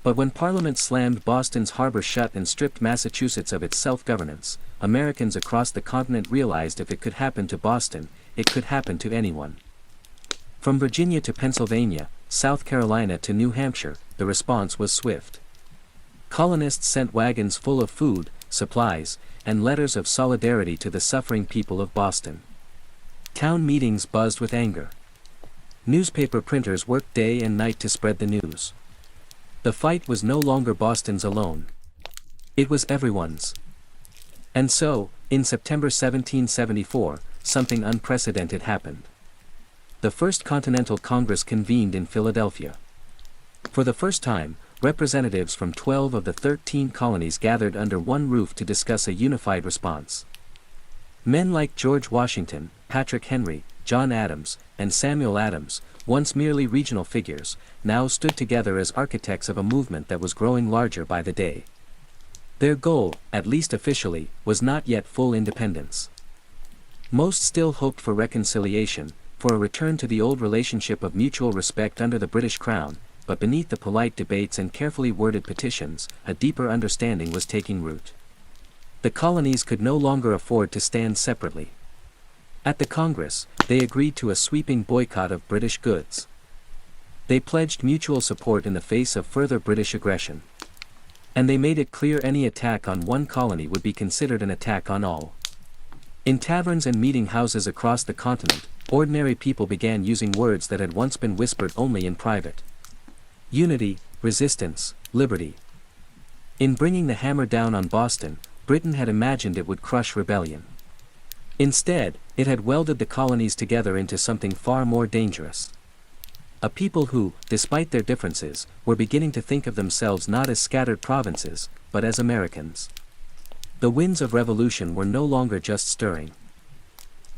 But when Parliament slammed Boston's harbor shut and stripped Massachusetts of its self-governance, Americans across the continent realized if it could happen to Boston, it could happen to anyone. From Virginia to Pennsylvania, South Carolina to New Hampshire, the response was swift. Colonists sent wagons full of food, supplies, and letters of solidarity to the suffering people of Boston. Town meetings buzzed with anger. Newspaper printers worked day and night to spread the news. The fight was no longer Boston's alone. It was everyone's. And so, in September 1774, something unprecedented happened. The First Continental Congress convened in Philadelphia. For the first time, representatives from 12 of the 13 colonies gathered under one roof to discuss a unified response. Men like George Washington, Patrick Henry, John Adams, and Samuel Adams, once merely regional figures, now stood together as architects of a movement that was growing larger by the day. Their goal, at least officially, was not yet full independence. Most still hoped for reconciliation, for a return to the old relationship of mutual respect under the British Crown, but beneath the polite debates and carefully worded petitions, a deeper understanding was taking root. The colonies could no longer afford to stand separately. At the Congress, they agreed to a sweeping boycott of British goods. They pledged mutual support in the face of further British aggression. And they made it clear any attack on one colony would be considered an attack on all. In taverns and meeting houses across the continent, ordinary people began using words that had once been whispered only in private. Unity, resistance, liberty. In bringing the hammer down on Boston, Britain had imagined it would crush rebellion. Instead, it had welded the colonies together into something far more dangerous. A people who, despite their differences, were beginning to think of themselves not as scattered provinces, but as Americans. The winds of revolution were no longer just stirring.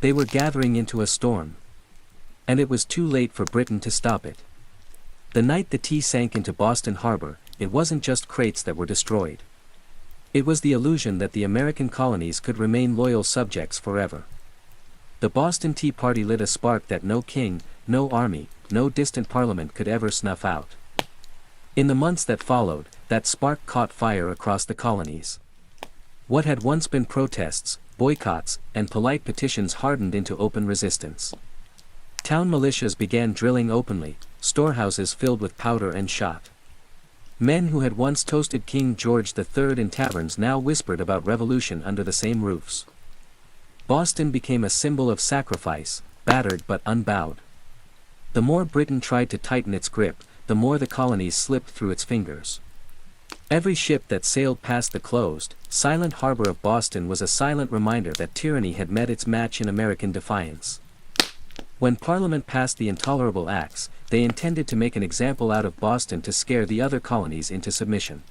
They were gathering into a storm. And it was too late for Britain to stop it. The night the tea sank into Boston Harbor, it wasn't just crates that were destroyed. It was the illusion that the American colonies could remain loyal subjects forever. The Boston Tea Party lit a spark that no king, no army, no distant parliament could ever snuff out. In the months that followed, that spark caught fire across the colonies. What had once been protests, boycotts, and polite petitions hardened into open resistance. Town militias began drilling openly, storehouses filled with powder and shot. Men who had once toasted King George III in taverns now whispered about revolution under the same roofs. Boston became a symbol of sacrifice, battered but unbowed. The more Britain tried to tighten its grip, the more the colonies slipped through its fingers. Every ship that sailed past the closed, silent harbor of Boston was a silent reminder that tyranny had met its match in American defiance. When Parliament passed the Intolerable Acts, they intended to make an example out of Boston to scare the other colonies into submission.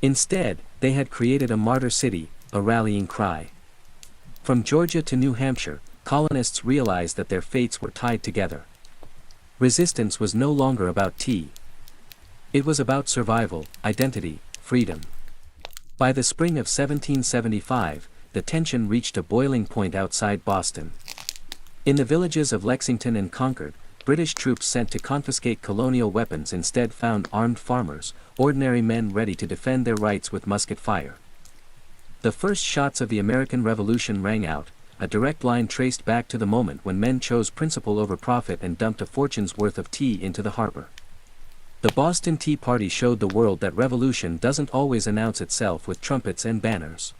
Instead, they had created a martyr city, a rallying cry. From Georgia to New Hampshire, colonists realized that their fates were tied together. Resistance was no longer about tea. It was about survival, identity, freedom. By the spring of 1775, the tension reached a boiling point outside Boston. In the villages of Lexington and Concord, British troops sent to confiscate colonial weapons instead found armed farmers, ordinary men ready to defend their rights with musket fire. The first shots of the American Revolution rang out, a direct line traced back to the moment when men chose principle over profit and dumped a fortune's worth of tea into the harbor. The Boston Tea Party showed the world that revolution doesn't always announce itself with trumpets and banners.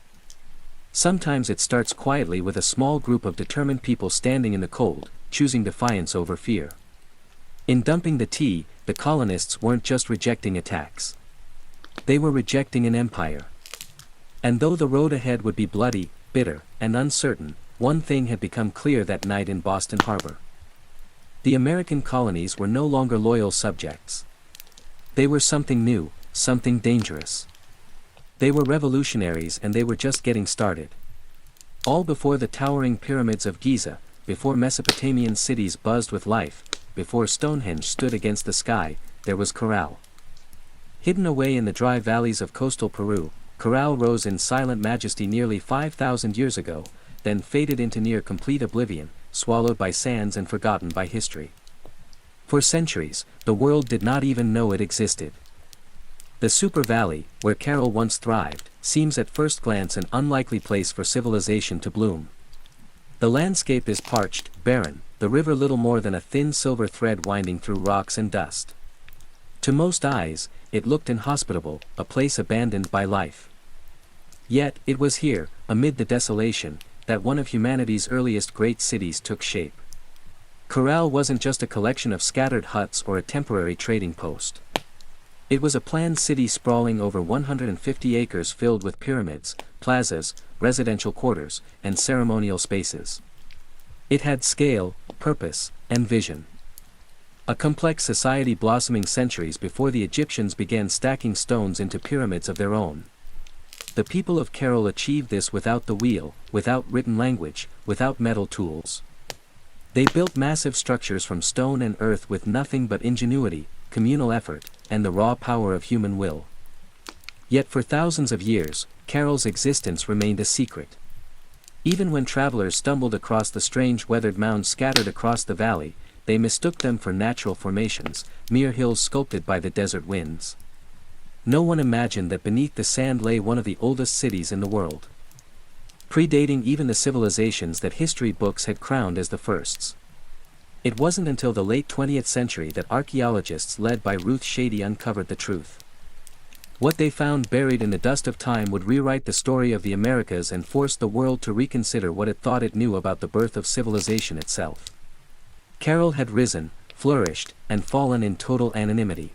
Sometimes it starts quietly with a small group of determined people standing in the cold, choosing defiance over fear. In dumping the tea, the colonists weren't just rejecting attacks. They were rejecting an empire. And though the road ahead would be bloody, bitter, and uncertain, one thing had become clear that night in Boston Harbor. The American colonies were no longer loyal subjects. They were something new, something dangerous. They were revolutionaries, and they were just getting started. All before the towering pyramids of Giza, before Mesopotamian cities buzzed with life, before Stonehenge stood against the sky, there was Corral. Hidden away in the dry valleys of coastal Peru, Corral rose in silent majesty nearly 5,000 years ago, then faded into near complete oblivion, swallowed by sands and forgotten by history. For centuries, the world did not even know it existed. The Super Valley, where Carroll once thrived, seems at first glance an unlikely place for civilization to bloom. The landscape is parched, barren, the river little more than a thin silver thread winding through rocks and dust. To most eyes, it looked inhospitable, a place abandoned by life. Yet, it was here, amid the desolation, that one of humanity's earliest great cities took shape. Corral wasn't just a collection of scattered huts or a temporary trading post. It was a planned city sprawling over 150 acres filled with pyramids, plazas, residential quarters, and ceremonial spaces. It had scale, purpose, and vision. A complex society blossoming centuries before the Egyptians began stacking stones into pyramids of their own. The people of Carroll achieved this without the wheel, without written language, without metal tools. They built massive structures from stone and earth with nothing but ingenuity, communal effort, and the raw power of human will. Yet for thousands of years, Carroll's existence remained a secret. Even when travelers stumbled across the strange weathered mounds scattered across the valley, they mistook them for natural formations, mere hills sculpted by the desert winds. No one imagined that beneath the sand lay one of the oldest cities in the world, predating even the civilizations that history books had crowned as the firsts. It wasn't until the late 20th century that archaeologists led by Ruth Shady uncovered the truth. What they found buried in the dust of time would rewrite the story of the Americas and force the world to reconsider what it thought it knew about the birth of civilization itself. Carroll had risen, flourished, and fallen in total anonymity.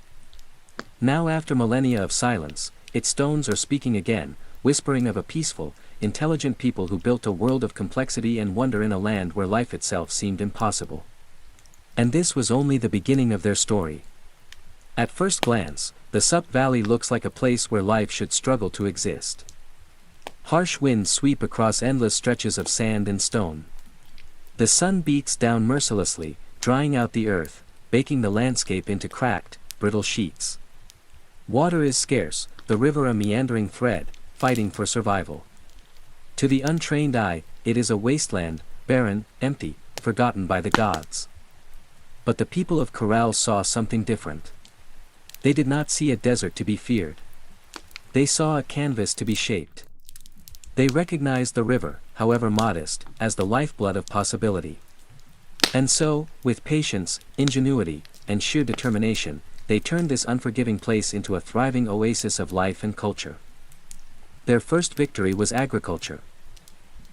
Now, after millennia of silence, its stones are speaking again, whispering of a peaceful, intelligent people who built a world of complexity and wonder in a land where life itself seemed impossible. And this was only the beginning of their story. At first glance, the Sup Valley looks like a place where life should struggle to exist. Harsh winds sweep across endless stretches of sand and stone. The sun beats down mercilessly, drying out the earth, baking the landscape into cracked, brittle sheets. Water is scarce, the river a meandering thread, fighting for survival. To the untrained eye, it is a wasteland, barren, empty, forgotten by the gods. But the people of Corral saw something different. They did not see a desert to be feared. They saw a canvas to be shaped. They recognized the river, however modest, as the lifeblood of possibility. And so, with patience, ingenuity, and sheer determination, they turned this unforgiving place into a thriving oasis of life and culture. Their first victory was agriculture.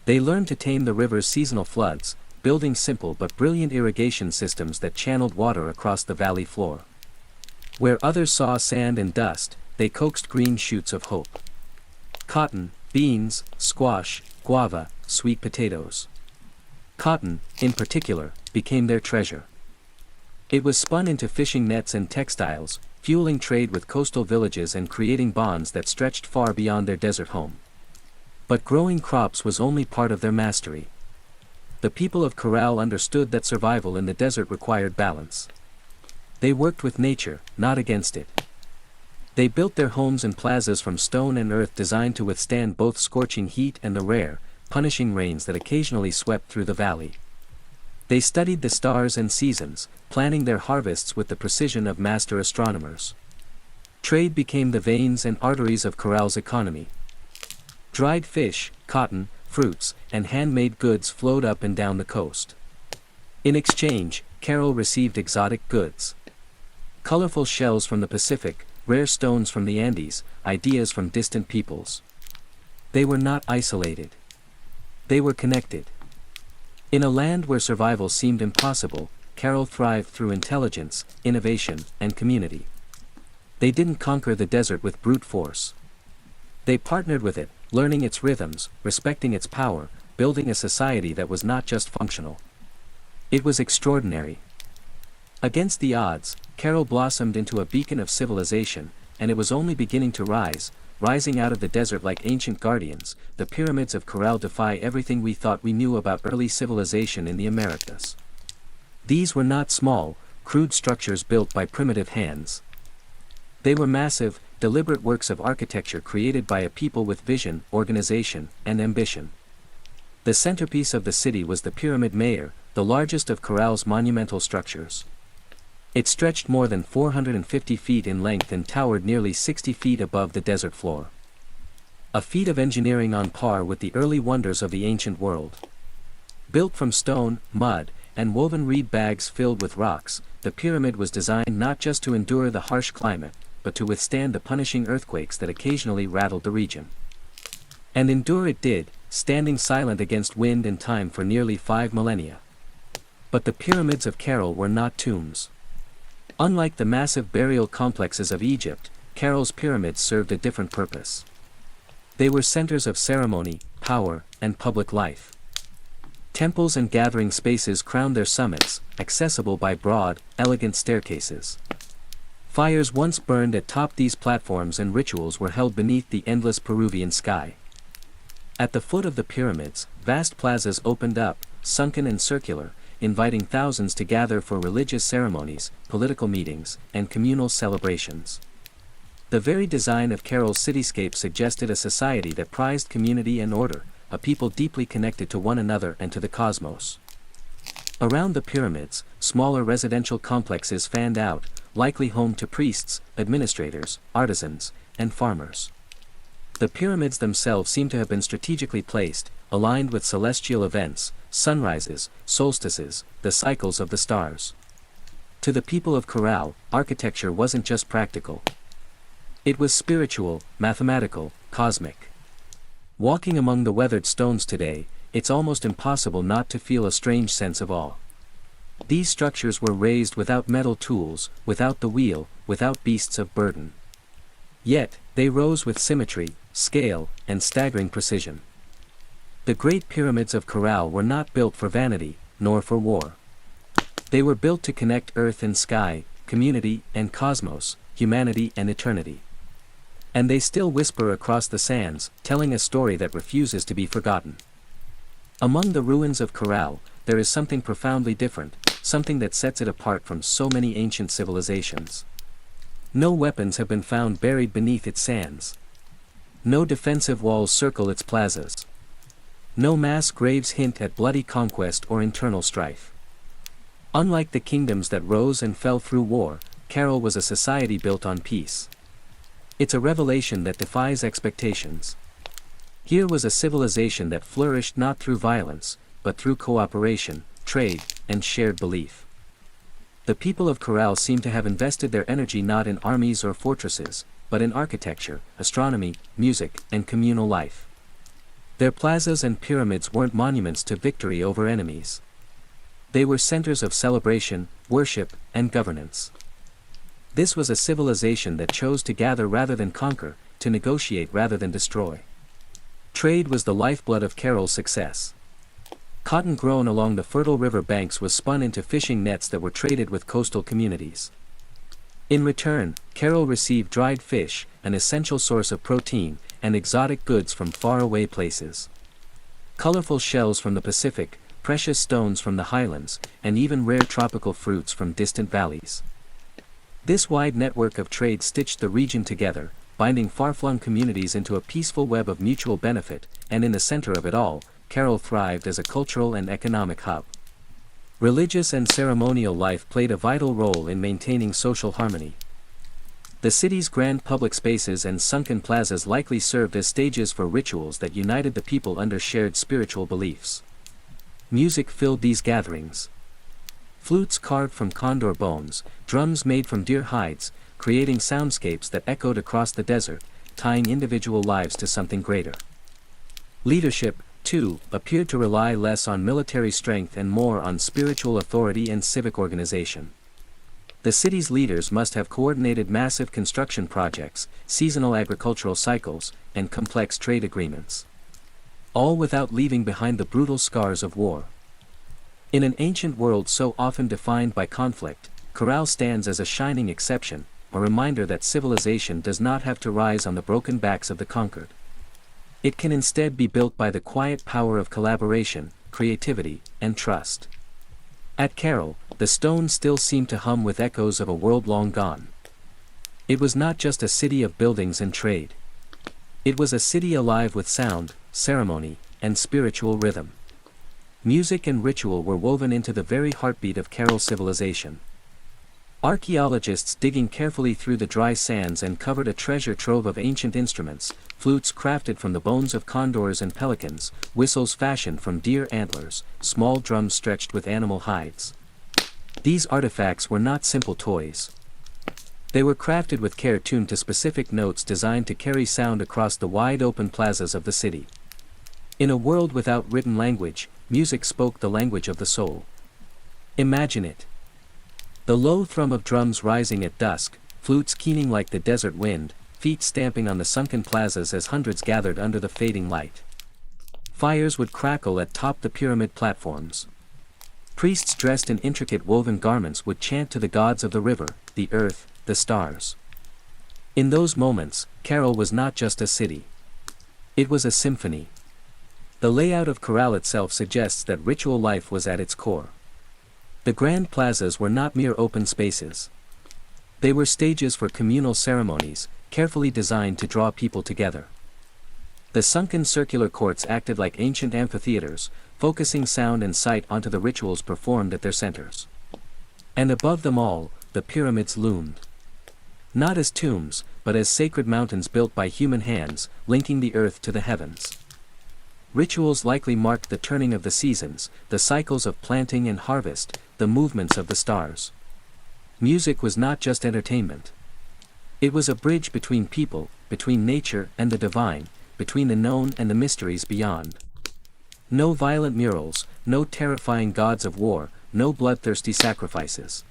They learned to tame the river's seasonal floods, building simple but brilliant irrigation systems that channeled water across the valley floor. Where others saw sand and dust, they coaxed green shoots of hope. Cotton, beans, squash, guava, sweet potatoes. Cotton, in particular, became their treasure. It was spun into fishing nets and textiles, fueling trade with coastal villages and creating bonds that stretched far beyond their desert home. But growing crops was only part of their mastery. The people of Corral understood that survival in the desert required balance. They worked with nature, not against it. They built their homes and plazas from stone and earth designed to withstand both scorching heat and the rare, punishing rains that occasionally swept through the valley. They studied the stars and seasons, planning their harvests with the precision of master astronomers. Trade became the veins and arteries of Corral's economy. Dried fish, cotton, fruits, and handmade goods flowed up and down the coast. In exchange, Carroll received exotic goods. Colorful shells from the Pacific, rare stones from the Andes, ideas from distant peoples. They were not isolated. They were connected. In a land where survival seemed impossible, Carroll thrived through intelligence, innovation, and community. They didn't conquer the desert with brute force. They partnered with it, learning its rhythms, respecting its power, building a society that was not just functional. It was extraordinary. Against the odds, Carol blossomed into a beacon of civilization, and it was only beginning to rise, rising out of the desert like ancient guardians. The pyramids of Corral defy everything we thought we knew about early civilization in the Americas. These were not small, crude structures built by primitive hands. They were massive, deliberate works of architecture created by a people with vision, organization, and ambition. The centerpiece of the city was the Pyramid Mayor, the largest of Corral's monumental structures. It stretched more than 450 feet in length and towered nearly 60 feet above the desert floor. A feat of engineering on par with the early wonders of the ancient world. Built from stone, mud, and woven reed bags filled with rocks, the pyramid was designed not just to endure the harsh climate, but to withstand the punishing earthquakes that occasionally rattled the region. And endure it did, standing silent against wind and time for nearly 5 millennia. But the pyramids of Carol were not tombs. Unlike the massive burial complexes of Egypt, Carol's pyramids served a different purpose. They were centers of ceremony, power, and public life. Temples and gathering spaces crowned their summits, accessible by broad, elegant staircases. Fires once burned atop these platforms and rituals were held beneath the endless Peruvian sky. At the foot of the pyramids, vast plazas opened up, sunken and circular, inviting thousands to gather for religious ceremonies, political meetings, and communal celebrations. The very design of Carol's cityscape suggested a society that prized community and order, a people deeply connected to one another and to the cosmos. Around the pyramids, smaller residential complexes fanned out, likely home to priests, administrators, artisans, and farmers. The pyramids themselves seem to have been strategically placed, aligned with celestial events, sunrises, solstices, the cycles of the stars. To the people of Corral, architecture wasn't just practical. It was spiritual, mathematical, cosmic. Walking among the weathered stones today, it's almost impossible not to feel a strange sense of awe. These structures were raised without metal tools, without the wheel, without beasts of burden. Yet, they rose with symmetry, scale, and staggering precision. The Great Pyramids of Corral were not built for vanity, nor for war. They were built to connect earth and sky, community and cosmos, humanity and eternity. And they still whisper across the sands, telling a story that refuses to be forgotten. Among the ruins of Corral, there is something profoundly different, something that sets it apart from so many ancient civilizations. No weapons have been found buried beneath its sands. No defensive walls circle its plazas. No mass graves hint at bloody conquest or internal strife. Unlike the kingdoms that rose and fell through war, Carol was a society built on peace. It's a revelation that defies expectations. Here was a civilization that flourished not through violence, but through cooperation, trade, and shared belief. The people of Corral seem to have invested their energy not in armies or fortresses, but in architecture, astronomy, music, and communal life. Their plazas and pyramids weren't monuments to victory over enemies. They were centers of celebration, worship, and governance. This was a civilization that chose to gather rather than conquer, to negotiate rather than destroy. Trade was the lifeblood of Carol's success. Cotton grown along the fertile river banks was spun into fishing nets that were traded with coastal communities. In return, Carol received dried fish, an essential source of protein, and exotic goods from faraway places. Colorful shells from the Pacific, precious stones from the highlands, and even rare tropical fruits from distant valleys. This wide network of trade stitched the region together, binding far-flung communities into a peaceful web of mutual benefit, and in the center of it all, Carol thrived as a cultural and economic hub. Religious and ceremonial life played a vital role in maintaining social harmony. The city's grand public spaces and sunken plazas likely served as stages for rituals that united the people under shared spiritual beliefs. Music filled these gatherings. Flutes carved from condor bones, drums made from deer hides, creating soundscapes that echoed across the desert, tying individual lives to something greater. Leadership, too, appeared to rely less on military strength and more on spiritual authority and civic organization. The city's leaders must have coordinated massive construction projects, seasonal agricultural cycles, and complex trade agreements. All without leaving behind the brutal scars of war. In an ancient world so often defined by conflict, Corral stands as a shining exception, a reminder that civilization does not have to rise on the broken backs of the conquered. It can instead be built by the quiet power of collaboration, creativity, and trust. At Carroll, the stones still seemed to hum with echoes of a world long gone. It was not just a city of buildings and trade. It was a city alive with sound, ceremony, and spiritual rhythm. Music and ritual were woven into the very heartbeat of Carroll civilization. Archaeologists digging carefully through the dry sands uncovered a treasure trove of ancient instruments, flutes crafted from the bones of condors and pelicans, whistles fashioned from deer antlers, small drums stretched with animal hides. These artifacts were not simple toys. They were crafted with care, tuned to specific notes designed to carry sound across the wide-open plazas of the city. In a world without written language, music spoke the language of the soul. Imagine it. The low thrum of drums rising at dusk, flutes keening like the desert wind, feet stamping on the sunken plazas as hundreds gathered under the fading light. Fires would crackle atop the pyramid platforms. Priests dressed in intricate woven garments would chant to the gods of the river, the earth, the stars. In those moments, Carroll was not just a city. It was a symphony. The layout of Corral itself suggests that ritual life was at its core. The grand plazas were not mere open spaces. They were stages for communal ceremonies, carefully designed to draw people together. The sunken circular courts acted like ancient amphitheaters, focusing sound and sight onto the rituals performed at their centers. And above them all, the pyramids loomed. Not as tombs, but as sacred mountains built by human hands, linking the earth to the heavens. Rituals likely marked the turning of the seasons, the cycles of planting and harvest, the movements of the stars. Music was not just entertainment. It was a bridge between people, between nature and the divine, between the known and the mysteries beyond. No violent murals, no terrifying gods of war, no bloodthirsty sacrifices.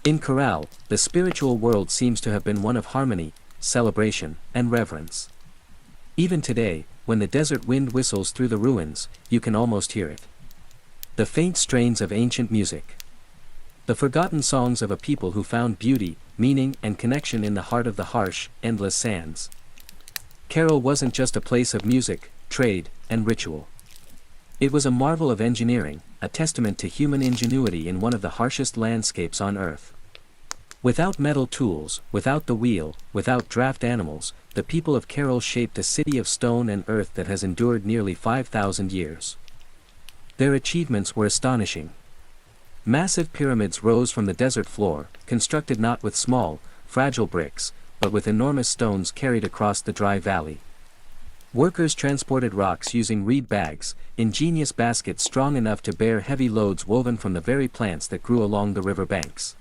In Corral, the spiritual world seems to have been one of harmony, celebration, and reverence. Even today, when the desert wind whistles through the ruins, you can almost hear it. The faint strains of ancient music. The forgotten songs of a people who found beauty, meaning, and connection in the heart of the harsh, endless sands. Carroll wasn't just a place of music, trade, and ritual. It was a marvel of engineering, a testament to human ingenuity in one of the harshest landscapes on Earth. Without metal tools, without the wheel, without draft animals, the people of Carroll shaped a city of stone and earth that has endured nearly 5,000 years. Their achievements were astonishing. Massive pyramids rose from the desert floor, constructed not with small, fragile bricks, but with enormous stones carried across the dry valley. Workers transported rocks using reed bags, ingenious baskets strong enough to bear heavy loads woven from the very plants that grew along the river banks.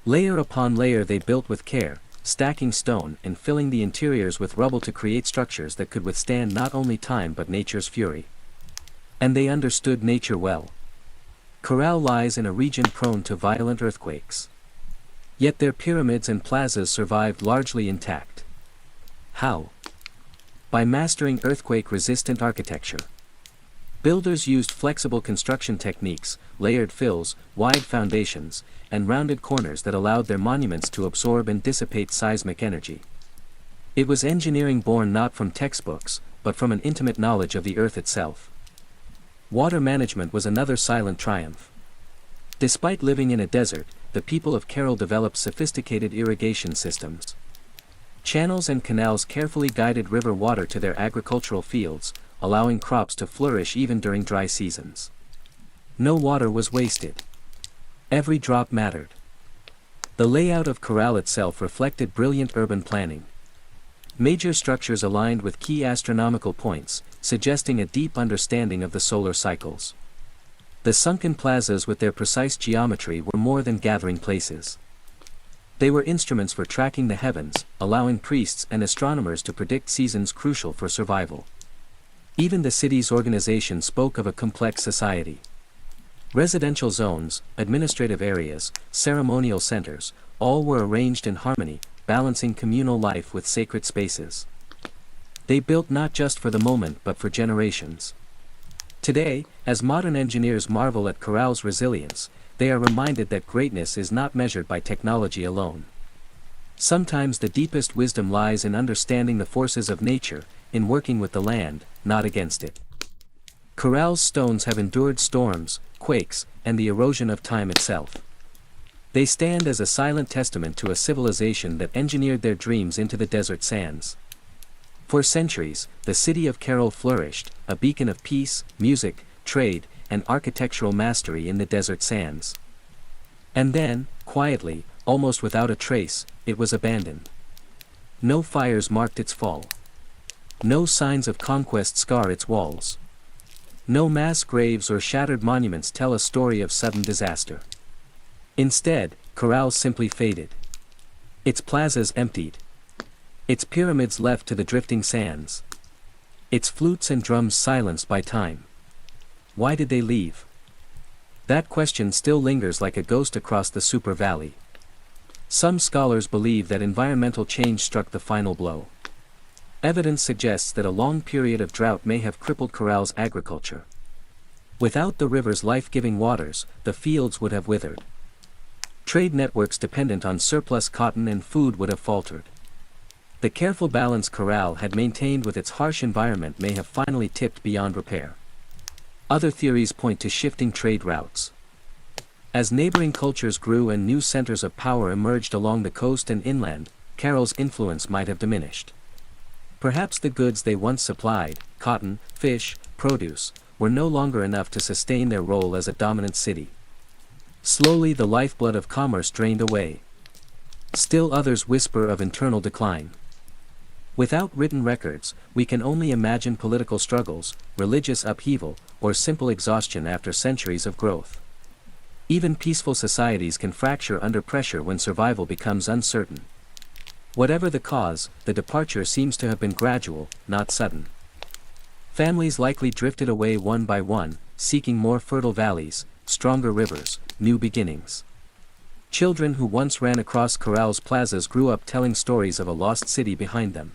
Layer upon layer they built with care, stacking stone and filling the interiors with rubble to create structures that could withstand not only time but nature's fury. And they understood nature well. Corral lies in a region prone to violent earthquakes. Yet their pyramids and plazas survived largely intact. How? By mastering earthquake-resistant architecture. Builders used flexible construction techniques, layered fills, wide foundations, and rounded corners that allowed their monuments to absorb and dissipate seismic energy. It was engineering born not from textbooks, but from an intimate knowledge of the earth itself. Water management was another silent triumph. Despite living in a desert, the people of Carroll developed sophisticated irrigation systems. Channels and canals carefully guided river water to their agricultural fields, allowing crops to flourish even during dry seasons. No water was wasted. Every drop mattered. The layout of Corral itself reflected brilliant urban planning. Major structures aligned with key astronomical points, suggesting a deep understanding of the solar cycles. The sunken plazas with their precise geometry were more than gathering places. They were instruments for tracking the heavens, allowing priests and astronomers to predict seasons crucial for survival. Even the city's organization spoke of a complex society. Residential zones, administrative areas, ceremonial centers, all were arranged in harmony, balancing communal life with sacred spaces. They built not just for the moment but for generations. Today, as modern engineers marvel at corral's resilience, they are reminded that greatness is not measured by technology alone. Sometimes the deepest wisdom lies in understanding the forces of nature, in working with the land, not against it. Corral's stones have endured storms, quakes, and the erosion of time itself. They stand as a silent testament to a civilization that engineered their dreams into the desert sands. For centuries, the city of Carroll flourished, a beacon of peace, music, trade, and architectural mastery in the desert sands. And then, quietly, almost without a trace, it was abandoned. No fires marked its fall. No signs of conquest scar its walls. No mass graves or shattered monuments tell a story of sudden disaster. Instead, Corral simply faded. Its plazas emptied. Its pyramids left to the drifting sands. Its flutes and drums silenced by time. Why did they leave? That question still lingers like a ghost across the Super Valley. Some scholars believe that environmental change struck the final blow. Evidence suggests that a long period of drought may have crippled Corral's agriculture. Without the river's life-giving waters, the fields would have withered. Trade networks dependent on surplus cotton and food would have faltered. The careful balance Corral had maintained with its harsh environment may have finally tipped beyond repair. Other theories point to shifting trade routes. As neighboring cultures grew and new centers of power emerged along the coast and inland, Carroll's influence might have diminished. Perhaps the goods they once supplied, cotton, fish, produce, were no longer enough to sustain their role as a dominant city. Slowly the lifeblood of commerce drained away. Still others whisper of internal decline. Without written records, we can only imagine political struggles, religious upheaval, or simple exhaustion after centuries of growth. Even peaceful societies can fracture under pressure when survival becomes uncertain. Whatever the cause, the departure seems to have been gradual, not sudden. Families likely drifted away one by one, seeking more fertile valleys, stronger rivers, new beginnings. Children who once ran across Corral's plazas grew up telling stories of a lost city behind them.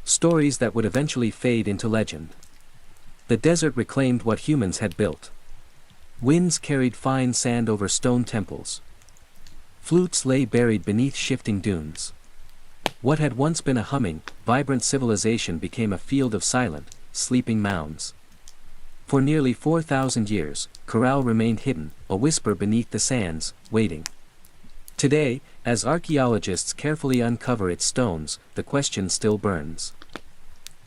Stories that would eventually fade into legend. The desert reclaimed what humans had built. Winds carried fine sand over stone temples. Flutes lay buried beneath shifting dunes. What had once been a humming, vibrant civilization became a field of silent, sleeping mounds. For nearly 4,000 years, Corral remained hidden, a whisper beneath the sands, waiting. Today, as archaeologists carefully uncover its stones, the question still burns.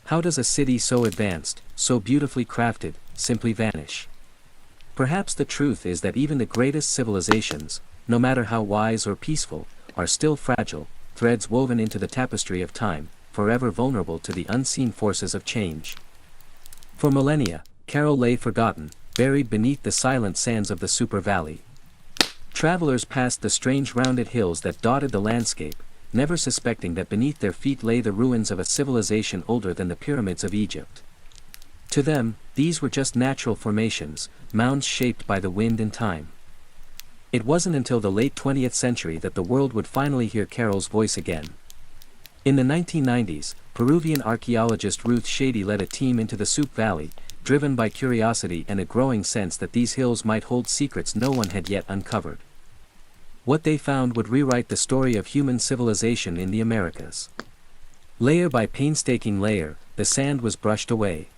How does a city so advanced, so beautifully crafted, simply vanish? Perhaps the truth is that even the greatest civilizations, no matter how wise or peaceful, are still fragile, threads woven into the tapestry of time, forever vulnerable to the unseen forces of change. For millennia, Carroll lay forgotten, buried beneath the silent sands of the Super Valley. Travelers passed the strange rounded hills that dotted the landscape, never suspecting that beneath their feet lay the ruins of a civilization older than the pyramids of Egypt. To them, these were just natural formations, mounds shaped by the wind and time. It wasn't until the late 20th century that the world would finally hear Carroll's voice again. In the 1990s, Peruvian archaeologist Ruth Shady led a team into the Soup Valley, driven by curiosity and a growing sense that these hills might hold secrets no one had yet uncovered. What they found would rewrite the story of human civilization in the Americas. Layer by painstaking layer, the sand was brushed away.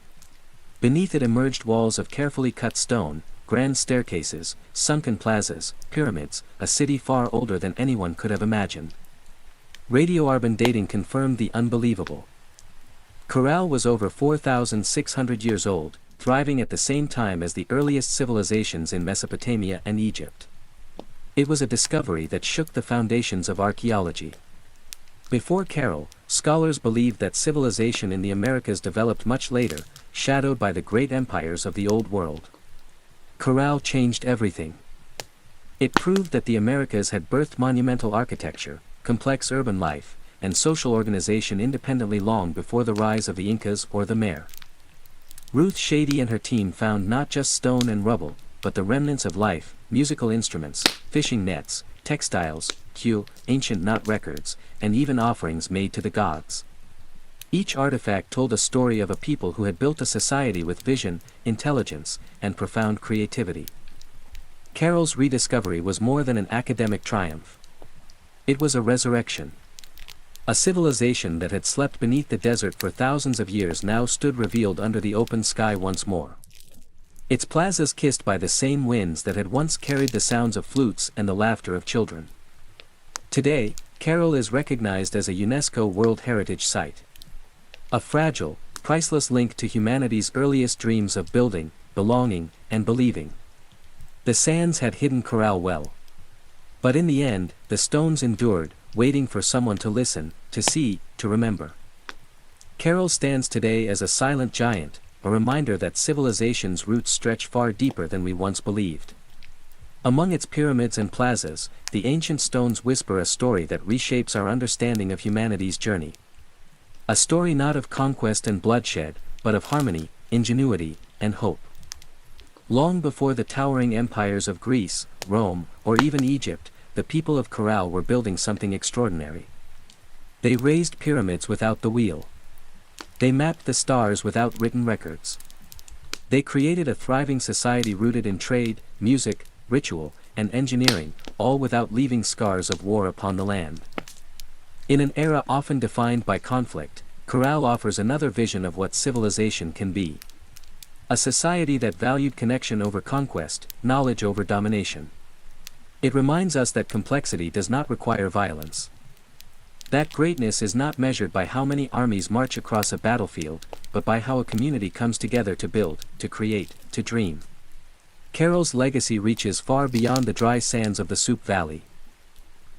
Beneath it emerged walls of carefully cut stone, grand staircases, sunken plazas, pyramids, a city far older than anyone could have imagined. Radioarbon dating confirmed the unbelievable. Corral was over 4,600 years old, thriving at the same time as the earliest civilizations in Mesopotamia and Egypt. It was a discovery that shook the foundations of archaeology. Before Carroll, scholars believed that civilization in the Americas developed much later, shadowed by the great empires of the Old World. Corral changed everything. It proved that the Americas had birthed monumental architecture, complex urban life, and social organization independently long before the rise of the Incas or the Mare. Ruth Shady and her team found not just stone and rubble, but the remnants of life, musical instruments, fishing nets, textiles, ancient knot records, and even offerings made to the gods. Each artifact told a story of a people who had built a society with vision, intelligence, and profound creativity. Carol's rediscovery was more than an academic triumph. It was a resurrection. A civilization that had slept beneath the desert for thousands of years now stood revealed under the open sky once more. Its plazas kissed by the same winds that had once carried the sounds of flutes and the laughter of children. Today, Carol is recognized as a UNESCO World Heritage Site. A fragile, priceless link to humanity's earliest dreams of building, belonging, and believing. The sands had hidden Corral well. But in the end, the stones endured, waiting for someone to listen, to see, to remember. Carol stands today as a silent giant, a reminder that civilization's roots stretch far deeper than we once believed. Among its pyramids and plazas, the ancient stones whisper a story that reshapes our understanding of humanity's journey. A story not of conquest and bloodshed, but of harmony, ingenuity, and hope. Long before the towering empires of Greece, Rome, or even Egypt, the people of Corral were building something extraordinary. They raised pyramids without the wheel. They mapped the stars without written records. They created a thriving society rooted in trade, music, ritual, and engineering, all without leaving scars of war upon the land. In an era often defined by conflict, Corral offers another vision of what civilization can be. A society that valued connection over conquest, knowledge over domination. It reminds us that complexity does not require violence. That greatness is not measured by how many armies march across a battlefield, but by how a community comes together to build, to create, to dream. Carol's legacy reaches far beyond the dry sands of the Soup Valley.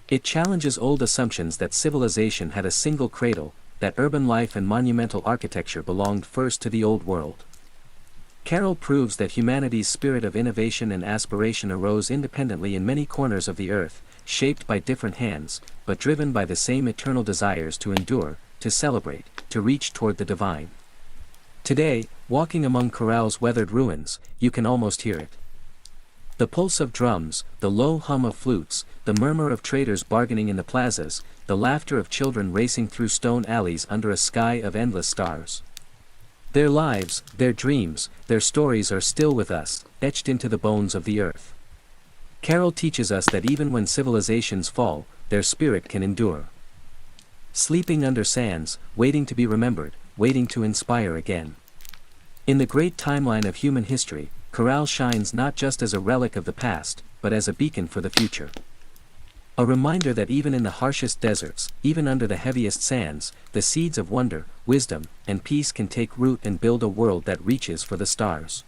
It challenges old assumptions that civilization had a single cradle, that urban life and monumental architecture belonged first to the Old World. Carol proves that humanity's spirit of innovation and aspiration arose independently in many corners of the earth, shaped by different hands, but driven by the same eternal desires to endure, to celebrate, to reach toward the divine. Today, walking among Corral's weathered ruins, you can almost hear it. The pulse of drums, the low hum of flutes, the murmur of traders bargaining in the plazas, the laughter of children racing through stone alleys under a sky of endless stars. Their lives, their dreams, their stories are still with us, etched into the bones of the earth. Carol teaches us that even when civilizations fall, their spirit can endure. Sleeping under sands, waiting to be remembered, waiting to inspire again. In the great timeline of human history, Corral shines not just as a relic of the past, but as a beacon for the future. A reminder that even in the harshest deserts, even under the heaviest sands, the seeds of wonder, wisdom, and peace can take root and build a world that reaches for the stars.